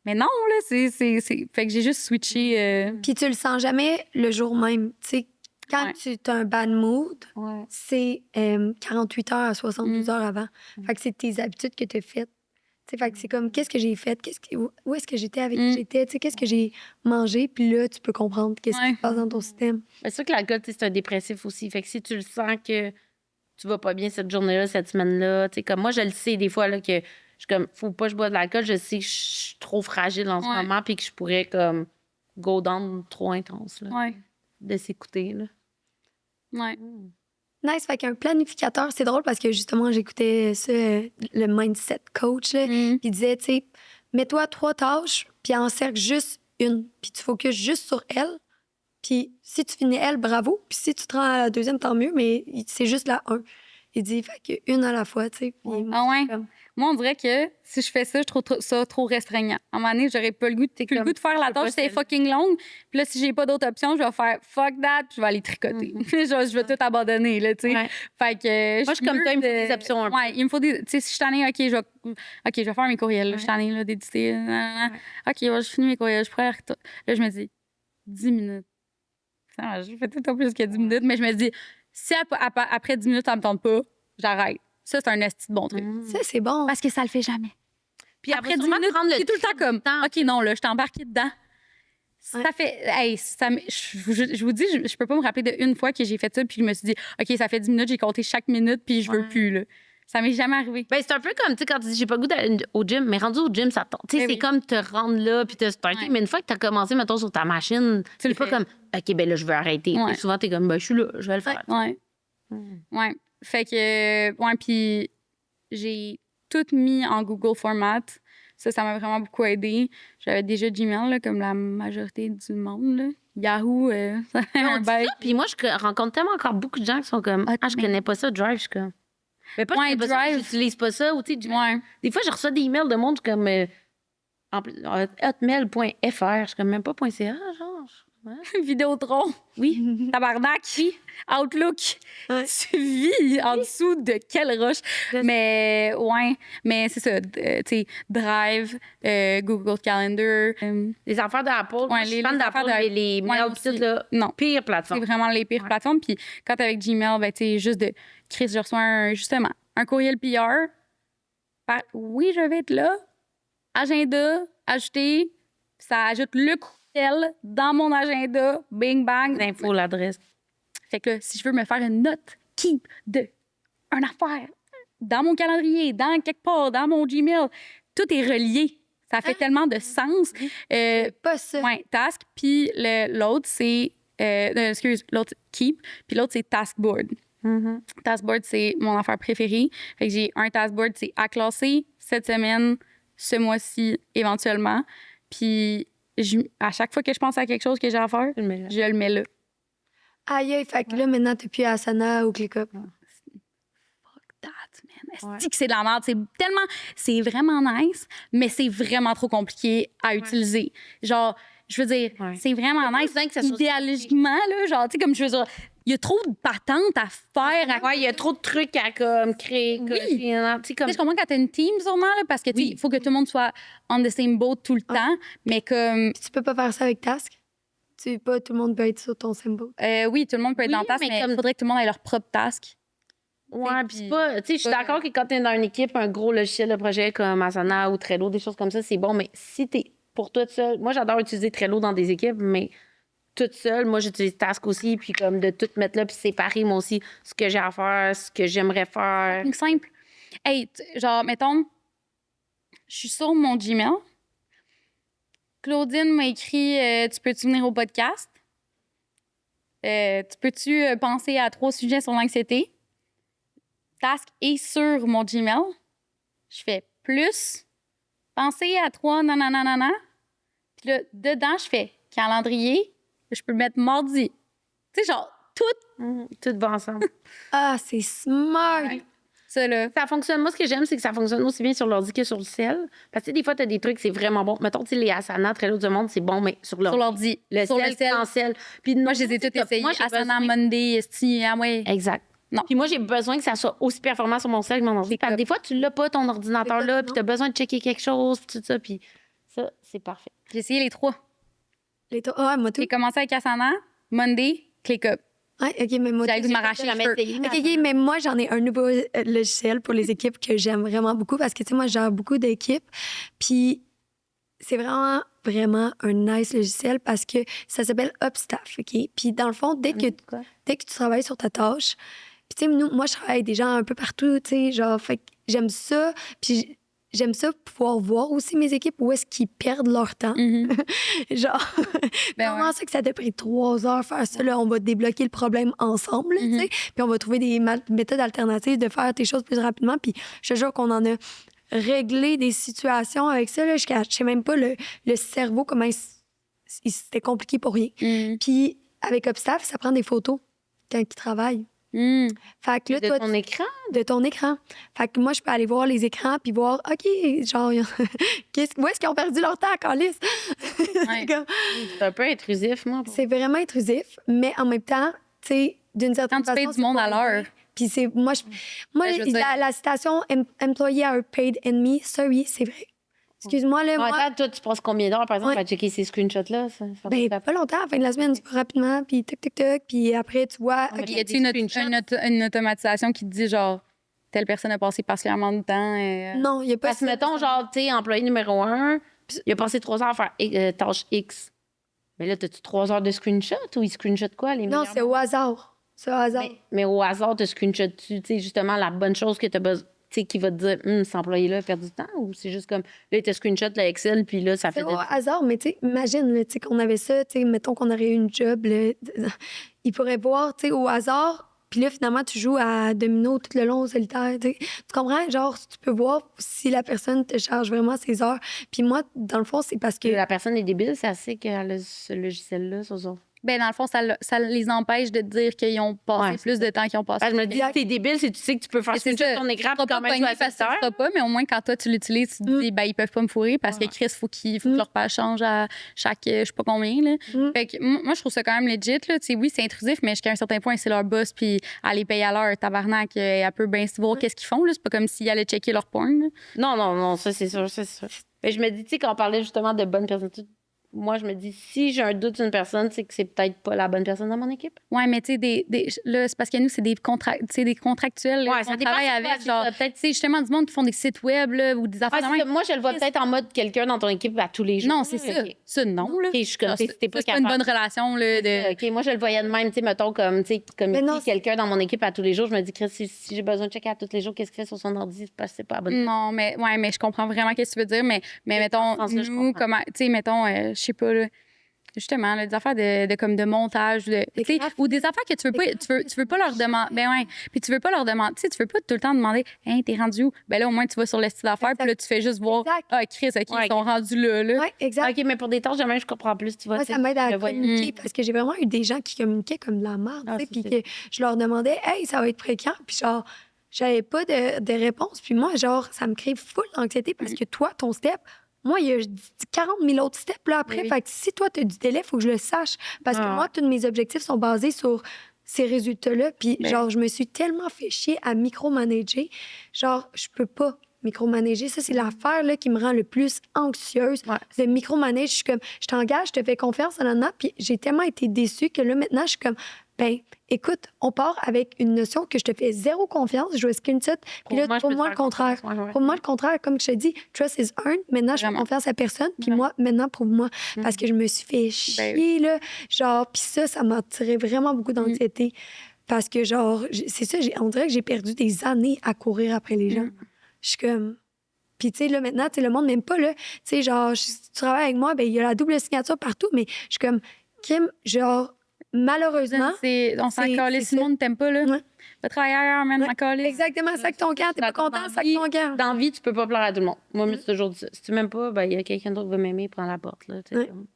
B: Mais non, là, c'est... Fait que j'ai juste switché...
C: Puis tu le sens jamais le jour même. Tu sais, quand
B: Ouais.
C: tu as un bad mood,
A: Ouais.
C: c'est 48 heures à 72 heures avant. Fait que c'est tes habitudes que tu as faites. Tu sais, fait que c'est comme, qu'est-ce que j'ai fait? Où est-ce que j'étais? Avec qui j'étais? Tu sais, qu'est-ce que j'ai mangé? Puis là, tu peux comprendre qu'est-ce qui
B: Ouais.
C: se passe dans ton système.
A: C'est sûr que l'alcool, tu sais, c'est un dépressif aussi. Fait que si tu le sens que tu vas pas bien cette journée-là, cette semaine-là, tu sais, comme moi, je le sais des fois, là, que je suis comme, faut pas que je bois de l'alcool, je sais que je suis trop fragile en ce
B: Ouais.
A: moment, puis que je pourrais, comme, go down trop intense, là,
B: Ouais,
A: de s'écouter, là.
B: ouais.
C: Nice. Fait qu'un planificateur, c'est drôle parce que justement, j'écoutais ça, le mindset coach, là,
B: Mm.
C: qui disait, tu sais, mets-toi 3 tâches, puis encercle juste une, puis tu focuses juste sur elle. Puis si tu finis elle, bravo. Puis si tu te rends à la deuxième, tant mieux, mais c'est juste la 1. Il dit, fait que une à la fois, tu sais. Puis
B: Ah ouais?
C: comme-
B: Moi, on dirait que si je fais ça, je trouve ça trop restreignant. À un moment donné, j'aurais pas le goût, plus le
A: comme,
B: goût de faire la
A: je peux pas
B: tâche, c'est
A: celle-là.
B: fucking longue. Puis là, si j'ai pas d'autre option, je vais faire fuck that, puis je vais aller tricoter. Genre, je vais tout abandonner, là, tu sais.
A: Ouais.
B: Fait que.
A: Moi, je suis comme toi, il me faut des options un peu.
B: Ouais, il me faut des. Tu sais, si je suis tannée, OK, je vais faire mes courriels. là. Je suis tannée, là, d'éditer.
A: Ouais.
B: OK, ouais, je finis mes courriels. Je pourrais. Là, je me dis 10 minutes. Putain, je fais tout au plus que 10 minutes, mais je me dis, si après 10 minutes, ça me tente pas, j'arrête. Ça, c'est un esti de bon truc.
C: Ça, c'est bon.
B: Parce que ça le fait jamais.
A: Puis
B: Après 10
A: sûrement
B: minutes,
A: prendre le
B: c'est tout le temps comme,
A: temps.
B: OK, non, là, je t'ai embarqué dedans. Ça
C: Ouais.
B: fait. Hey, je vous dis, je peux pas me rappeler d'une fois que j'ai fait ça, puis je me suis dit, OK, ça fait 10 minutes, j'ai compté chaque minute, puis je veux
A: Ouais.
B: plus, là. Ça m'est jamais arrivé.
A: Ben, c'est un peu comme, tu sais, quand tu dis j'ai pas le goût d'aller au gym, mais rendu au gym, ça tente. Tu sais,
B: Ben
A: c'est
B: oui.
A: comme te rendre là puis te starter.
B: Ouais.
A: Mais une fois que t'as commencé, mettons, sur ta machine,
B: Tu le
A: c'est pas
B: fais.
A: comme, OK, ben là, je veux arrêter.
B: Ouais.
A: Et souvent, t'es comme, ben, je suis là, je vais le faire.
B: Ouais.
A: Mm.
B: Ouais. Fait que, ouais, puis j'ai tout mis en Google Format. Ça m'a vraiment beaucoup aidé. J'avais déjà Gmail, là, comme la majorité du monde, là. Yahoo, ça fait
A: Mais on
B: un
A: dit
B: bail.
A: ça, puis moi, je rencontre tellement encore beaucoup de gens qui sont comme,
B: Ah,
A: je
B: mais-
A: connais pas ça, Drive, je suis comme. Mais pas,
B: Ouais,
A: je connais pas ça,
B: Drive.
A: j'utilise pas ça. Ou, tu sais,
B: Ouais.
A: des fois, je reçois des emails de monde comme hotmail.fr. Je suis comme même pas .ca, genre.
B: Vidéotron.
A: Oui.
B: Tabarnak. Outlook.
C: Ouais.
B: Tu vis en dessous de quelle roche? Mais, ouais. Mais c'est ça. Tu sais, Drive, Google Calendar.
A: Les affaires d'Apple.
B: Ouais,
A: Je suis
B: les
A: fan
B: affaires
A: d'Apple,
B: de-
A: mais les
B: ouais,
A: mails,
B: aussi.
A: pis tout, là,
B: Non.
A: pire
B: C'est
A: plateforme.
B: vraiment les pires plateformes. Puis quand t'es avec Gmail, ben, tu sais, juste de. Chris, je reçois justement un courriel PR. Oui, je vais être là. Agenda, ajouter. Ça ajoute le courriel dans mon agenda. Bing, bang.
A: L'info, l'adresse.
B: Fait que là, si je veux me faire une note keep de une affaire dans mon calendrier, dans quelque part, dans mon Gmail, tout est relié. Ça fait tellement de sens.
C: Pas ça.
B: Ouais, task. Puis l'autre, c'est. L'autre, keep. Puis l'autre, c'est taskboard. Taskboard, c'est mon affaire préférée. Fait que j'ai un taskboard, c'est à classer cette semaine, ce mois-ci, éventuellement. Puis à chaque fois que je pense à quelque chose que j'ai à faire, je le mets là.
C: Aïe, aïe, fait que là, maintenant, t'es plus à Asana ou ClickUp.
B: Fuck that, man. Est-ce que c'est de la merde? C'est vraiment nice, mais c'est vraiment trop compliqué à utiliser. Genre, je veux dire, c'est vraiment nice.
A: besoin que ça soit
B: Idéologiquement, là, genre, tu sais, comme je veux dire, il y a trop de patentes à faire.
A: Ouais, il y a trop de trucs à comme créer.
B: Oui.
A: Tu sais, comme.
B: Je comprends quand t'as une team, sûrement, là, parce que, tu sais, il faut que tout le monde soit on the same boat tout le temps. Mais comme,
C: Puis tu peux pas faire ça avec Task. Tout le monde peut être sur ton symbole.
B: oui, tout le monde peut être
A: Oui,
B: dans task,
A: mais
B: mais il
A: comme-
B: faudrait que tout le monde ait leur propre task.
A: Ouais, puis c'est pas. Tu sais, je suis
B: pas-
A: d'accord que quand t'es dans une équipe, un gros logiciel de projet comme Asana ou Trello, des choses comme ça, c'est bon, mais si t'es pour toi seule. Moi, j'adore utiliser Trello dans des équipes, mais toute seule, moi, j'utilise Task aussi, puis comme de tout mettre là, puis séparer, moi aussi, ce que j'ai à faire, ce que j'aimerais faire.
B: Donc, simple. Hey, genre, mettons, je suis sur mon Gmail. Claudine m'a écrit Tu peux-tu venir au podcast? Tu peux-tu penser à 3 sujets sur l'anxiété? Task est sur mon Gmail. Je fais plus. Penser à 3 nanana. Puis là, dedans, je fais calendrier. Je peux mettre mardi. Tu sais, genre, tout
A: Tout va ensemble.
C: Ah, c'est smart!
B: ça, là.
A: Ça fonctionne. Moi, ce que j'aime, c'est que ça fonctionne aussi bien sur l'ordi que sur le ciel. Parce que tu sais, des fois, tu as des trucs, c'est vraiment bon. Mettons, tu sais, les Asana, Trello du monde, c'est bon, mais sur l'ordi.
B: Sur l'ordi.
A: Le
B: sur
A: ciel,
B: le ciel.
A: sans ciel. Puis
B: Moi, je les ai toutes essayées.
A: Moi, j'ai
B: Asana,
A: besoin-
B: Monday, Esti, ah ouais.
A: Exact.
B: Non.
A: Puis moi, j'ai besoin que ça soit aussi performant sur mon ciel que mon ordi. Parce que des fois, tu l'as pas, ton ordinateur
C: C'est
A: là,
C: ça,
A: puis
C: non.
A: tu as besoin de checker quelque chose, puis tout ça. Puis ça, c'est parfait.
B: J'ai essayé les 3.
C: Ah, moi, tout.
B: J'ai commencé avec Asana, Monday, ClickUp.
C: Ouais, OK, mais moi,
B: J'avais
C: tout,
B: dû
C: j'ai
B: m'arracher
C: pas
B: les
A: jamais
B: cheveux.
A: essayé.
C: OK, OK, mais moi, j'en ai un nouveau logiciel pour les équipes que j'aime vraiment beaucoup parce que, tu sais, moi, je gère beaucoup d'équipes. Puis, c'est vraiment, vraiment un nice logiciel parce que ça s'appelle Upstaff, OK? Puis, dans le fond, dès que tu travailles sur ta tâche, puis, tu sais, moi, je travaille avec des gens un peu partout, tu sais, genre, fait que j'aime ça. Puis, j'aime ça pouvoir voir aussi mes équipes où est-ce qu'ils perdent leur temps. Genre, comment ça que ça t'a pris 3 heures faire ça? Là, on va débloquer le problème ensemble, là, tu sais. Puis on va trouver des méthodes alternatives de faire tes choses plus rapidement. Puis je te jure qu'on en a réglé des situations avec ça. Là, je sais même pas le cerveau, comment c'était compliqué pour rien. Puis avec Upstaff, ça prend des photos quand ils travaillent. Fait que là,
A: De
C: toi,
A: ton écran?
C: de ton écran. Fait que moi, je peux aller voir les écrans puis voir, OK, genre, où est-ce qu'ils ont perdu leur temps à Calice?
B: Ouais.
C: Comme,
A: C'est un peu intrusif, moi.
C: c'est vraiment intrusif, mais en même temps, tu sais, d'une certaine
B: Quand tu
C: façon.
B: payes du monde à l'heure.
C: Puis c'est. Moi,
B: Ben, je veux dire-
C: la citation employee are paid enemy, ça, oui, c'est vrai. Excuse-moi, là,
A: En
C: moi.
A: attends, toi, tu passes combien d'heures, par exemple,
C: Ouais.
A: à checker ces screenshots-là?
C: Ben, pas longtemps, à la fin de la semaine, tu vas rapidement, puis toc, toc, toc, puis après, tu vois.
A: mais
C: OK,
B: Y a-t-il une automatisation qui te dit, genre, telle personne a passé particulièrement de temps?
C: non, il n'y a pas
A: Parce que, mettons, genre, tu sais, employé numéro 1, il a passé 3 heures à faire tâche X. Mais là, t'as-tu 3 heures de screenshot ou il screenshot quoi? Les
C: Non,
A: meilleurs
C: c'est au hasard. C'est au hasard.
A: mais au hasard, tu screenshot-tu, tu sais, justement, la bonne chose que tu as besoin, tu sais, qui va te dire, cet employé-là a perdu du temps, ou c'est juste comme, là, il te screenshot la Excel, puis là, ça fait.
C: C'est au hasard, mais tu sais, imagine, là, tu sais, qu'on avait ça, tu sais, mettons qu'on aurait eu une job, là, il pourrait voir, tu sais, au hasard, puis là, finalement, tu joues à domino tout le long au solitaire, tu sais. Tu comprends? Genre, tu peux voir si la personne te charge vraiment ses heures. Puis moi, dans le fond, c'est parce que...
A: La personne est débile, c'est assez qu'elle a ce logiciel-là sur son.
B: Ben, dans le fond, ça les empêche de dire qu'ils ont passé plus de temps qu'ils ont passé.
A: Je me dis, t'es débile si tu sais que tu peux faire switcher ton écran puis quand même jouer à 7 heures.
B: Tu pas, mais au moins, quand toi, tu l'utilises, tu te dis, ben, ils peuvent pas me fourrer parce que Chris, faut que leur page change à chaque, je sais pas combien, là. Fait que moi, je trouve ça quand même legit, là. Tu sais, oui, c'est intrusif, mais jusqu'à un certain point, c'est leur boss, puis elle les paye à l'heure, tabarnak, elle peut bien se voir qu'est-ce qu'ils font, là. C'est pas comme s'ils allaient checker leur porn, là.
A: Non, ça, c'est sûr, c'est sûr. Mais je me dis, tu sais, quand on parlait justement de bonnes personnes, moi, je me dis, si j'ai un doute d'une personne, c'est que c'est peut-être pas la bonne personne dans mon équipe.
B: Ouais, mais tu sais, là, c'est parce que nous, c'est des contractuels.
A: Ouais, ça
B: on travaille avec, genre,
A: peut-être.
B: tu sais, justement, du monde qui font des sites web, là, ou des affaires de même.
A: Moi, je le vois peut-être en mode quelqu'un dans ton équipe à tous les jours.
B: Non, c'est ça. Ça, non, là.
A: OK, je suis comme, t'es pas
B: c'est pas une bonne relation, là.
A: OK, moi, je le voyais de même, tu sais, mettons, comme quelqu'un dans mon équipe à tous les jours. Je me dis, Chris, si j'ai besoin de checker à tous les jours, qu'est-ce qu'il fait sur son ordi? C'est parce que c'est pas la bonne.
B: Non, mais je comprends vraiment ce que tu veux dire, mais mettons, nous, comment, tu sais, mettons, je sais pas, là. Justement, là, des affaires de montage, ou des affaires que tu veux pas leur demander. Ben ouais. Puis tu veux pas leur demander. Tu sais, tu veux pas tout le temps demander, hey, t'es rendu où? Ben là, au moins, tu vas sur le site d'affaires, puis là, tu fais juste voir, Chris, OK, ils sont rendus là.
C: Oui, exact.
A: OK, mais pour des tâches, jamais je comprends plus. Tu vois,
C: moi, ça m'aide à communiquer parce que j'ai vraiment eu des gens qui communiquaient comme de la merde, tu sais, puis que je leur demandais, hey, ça va être fréquent, puis genre, j'avais pas de réponse. Puis moi, genre, ça me crée full d'anxiété parce que toi, ton step, moi, il y a 40 000 autres steps là après. Fait que si toi, tu as du délai, il faut que je le sache. Parce que moi, tous mes objectifs sont basés sur ces résultats-là. Puis, genre, je me suis tellement fait chier à micromanager. Genre, je peux pas micromanager. Ça, c'est l'affaire là, qui me rend le plus anxieuse. Le micromanage, je suis comme, je t'engage, je te fais confiance, puis j'ai tellement été déçue que là, maintenant, je suis comme, ben, écoute, on part avec une notion que je te fais zéro confiance, je vais screenshot, puis là, pour moi, le contraire. Pour moi, le contraire, comme je te dis, trust is earned. Maintenant, je fais confiance à personne, puis moi, maintenant, prouve-moi. Parce que je me suis fait chier, là. Genre, puis ça m'a tiré vraiment beaucoup d'anxiété. Parce que, genre, c'est ça, on dirait que j'ai perdu des années à courir après les gens. Je suis comme... Puis, tu sais, là, maintenant, tu sais, le monde m'aime pas, là. Tu sais, genre, si tu travailles avec moi, ben il y a la double signature partout, mais je suis comme, Kim, genre, malheureusement.
B: On s'en calisse, si le monde t'aime pas, là. Va travailler ailleurs, man, m'en calisse.
C: Exactement, sac ton camp, t'es pas content, sac ton camp.
A: Dans la vie, tu peux pas pleurer à tout le monde. Moi, je me suis toujours dit ça. Si tu m'aimes pas, ben, il y a quelqu'un d'autre qui va m'aimer, prends la porte, là.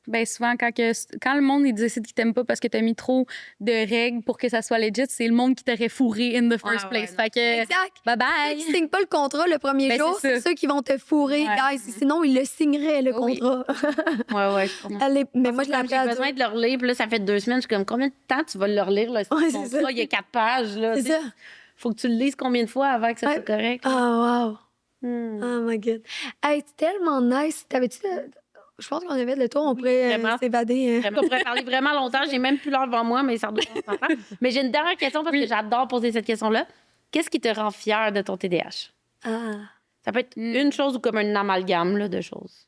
B: Ben, souvent, quand le monde il décide qu'il t'aime pas parce que t'as mis trop de règles pour que ça soit legit, c'est le monde qui t'aurait fourré in the first place. Fait que,
C: exact.
B: Bye-bye.
C: Ceux qui signent pas le contrat le premier jour, c'est ceux qui vont te fourrer, guys. Sinon, ils le signeraient, le contrat.
A: Ouais, je comprends.
C: Mais moi, je l'ai
A: j'ai besoin de leur lire, puis là, ça fait 2 semaines. Je suis comme, combien de temps tu vas leur lire, là? Il y a 4 pages, là.
C: C'est ça.
A: Faut que tu le lises combien de fois avant que ça soit correct?
C: Oh, wow. Oh, my God. Hey, c'est tellement nice. T'avais-tu... Je pense qu'on avait le tour, on pourrait s'évader.
A: On pourrait parler vraiment longtemps. J'ai même plus l'heure devant moi, mais ça doit être Mais j'ai une dernière question parce que j'adore poser cette question-là. Qu'est-ce qui te rend fière de ton TDAH? Ça peut être une chose ou comme un amalgame là, de choses.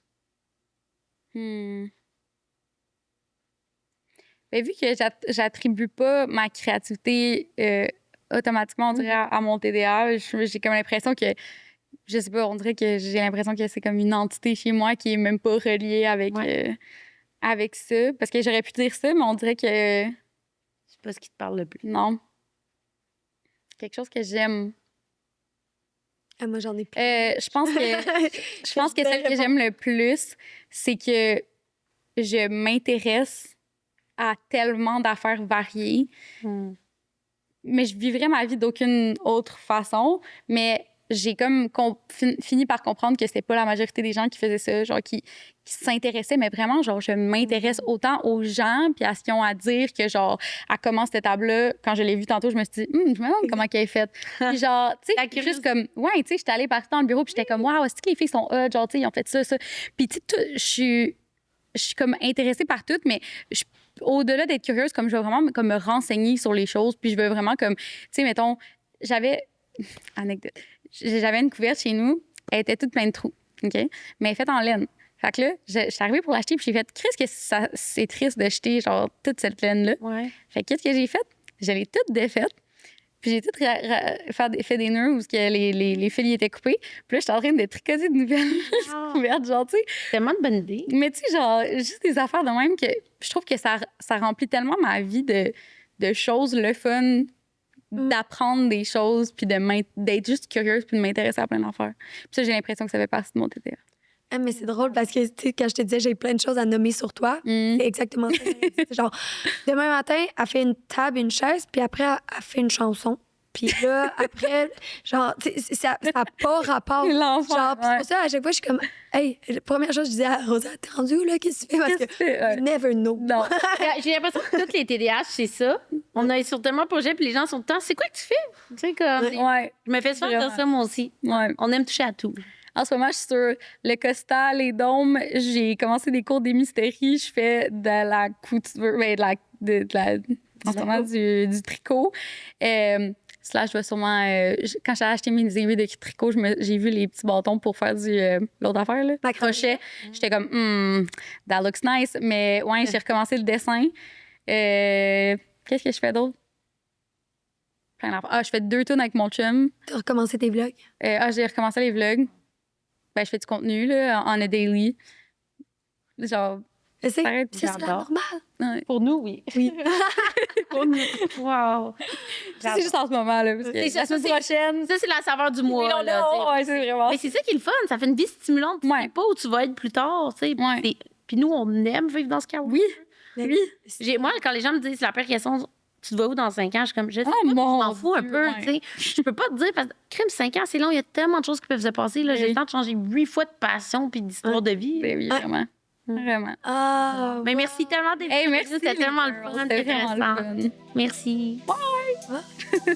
B: Ben, vu que j'attribue pas ma créativité automatiquement, on dirait, à mon TDAH, j'ai comme l'impression que, je sais pas, on dirait que j'ai l'impression que c'est comme une entité chez moi qui est même pas reliée avec, avec ça. Parce que j'aurais pu dire ça, mais on dirait que...
A: C'est pas ce qui te parle le plus.
B: Non. Quelque chose que j'aime.
C: Moi, j'en ai plus.
B: Je pense que celle que j'aime le plus, c'est que je m'intéresse à tellement d'affaires variées. Mais je vivrais ma vie d'aucune autre façon. Mais j'ai comme fini par comprendre que c'était pas la majorité des gens qui faisaient ça, genre qui s'intéressaient, mais vraiment, genre, je m'intéresse autant aux gens puis à ce qu'ils ont à dire que, genre, à comment cette table-là, quand je l'ai vue tantôt, je me suis dit, je me demande comment elle est faite. Puis genre, tu sais, juste comme, tu sais, j'étais allée partir dans le bureau puis j'étais comme, waouh, est-ce que les filles sont hot, genre, tu sais, ils ont fait ça. Puis, tu sais, je suis comme intéressée par tout, mais au-delà d'être curieuse, comme je veux vraiment comme me renseigner sur les choses, puis je veux vraiment comme, tu sais, mettons, anecdote, j'avais une couverte chez nous, elle était toute pleine de trous, OK? Mais elle est faite en laine. Fait que là, je suis arrivée pour l'acheter, puis j'ai fait, Chris, que c'est triste d'acheter, genre, toute cette laine-là. Fait que qu'est-ce que j'ai fait? Je l'ai toute défaite. Puis j'ai tout fait des nœuds où les fils étaient coupés. Puis là, j'étais en train de tricoter de nouvelles couvertes, genre, tu sais.
A: C'est tellement une bonne idée.
B: Mais tu sais, genre, juste des affaires de même que je trouve que ça remplit tellement ma vie de choses, le fun, d'apprendre des choses, puis d'être juste curieuse, puis de m'intéresser à plein d'affaires. Puis ça, j'ai l'impression que ça fait partie de mon TDA.
C: Ah, mais c'est drôle parce que, tu sais, quand je te disais, j'ai plein de choses à nommer sur toi, c'est exactement ça. C'est genre, demain matin, elle fait une table, une chaise, puis après, elle fait une chanson. Puis là, après, genre, tu sais, ça n'a pas rapport.
B: L'enfer,
C: Genre, puis c'est pour ça, à chaque fois, je suis comme, hey, la première chose, je disais à Rosa, t'es rendue où, là? Qu'est-ce que tu fais? Parce que you never know.
B: Non.
A: J'ai l'impression que toutes les TDAH, c'est ça. On a sur tellement de projets, puis les gens sont tout le temps, c'est quoi que tu fais? Tu sais, comme.
B: Ouais.
A: Je me fais souvent dire ça, moi aussi.
B: Ouais.
A: On aime toucher à tout.
B: En ce moment, je suis sur le Costa, les dômes. J'ai commencé des cours d'ébénisterie. Je fais de la couture, en ce moment, du tricot. Là, je vais sûrement. Quand j'ai acheté mes aiguilles de tricot, j'ai vu les petits bâtons pour faire l'autre affaire, là.
C: Ma
B: Crochet. J'étais comme, that looks nice. Mais ouais, j'ai recommencé le dessin. Qu'est-ce que je fais d'autre? Plein d'affaires. Ah, je fais 2 tunes avec mon chum.
C: T'as recommencé tes vlogs?
B: J'ai recommencé les vlogs. Ben, je fais du contenu, là, en a daily. Genre,
C: C'est ça,
B: pareil,
C: c'est la
A: j'adore.
C: normale.
B: ouais.
A: Pour nous, oui.
C: Oui.
A: Pour nous. Wow.
B: Ça, c'est juste en ce moment, là. Parce que
A: C'est ça,
B: la semaine
A: c'est-
B: prochaine.
A: Ça, c'est la saveur du mois.
B: Oui,
A: là, tu sais.
B: ouais, c'est vraiment.
A: Mais c'est ça qui est le fun. Ça fait une vie stimulante. Tu
B: Ouais.
A: sais pas où tu vas être plus tard. Tu sais.
B: Ouais.
A: Puis nous, on aime vivre dans ce chaos.
B: Oui. Oui.
A: Moi, quand les gens me disent la pire question, tu te vas où dans 5 ans? Je suis comme, je sais pas,
B: Oh,
A: je
B: mon
A: m'en fous un
B: Dieu,
A: peu.
B: ouais.
A: Tu sais. Je peux pas te dire, parce que crime, 5 ans, c'est long. Il y a tellement de choses qui peuvent se passer. Là. J'ai
B: Oui.
A: le temps de changer 8 fois de passion puis d'histoire de vie.
B: Ben oui, vraiment. Vraiment.
C: Ah,
A: Mais merci tellement d'être
B: Hey,
A: venu.
B: merci.
A: C'était tellement le
B: girl.
A: fun.
B: C'était vraiment le
A: intéressant.
B: fun.
A: Merci.
C: Bye.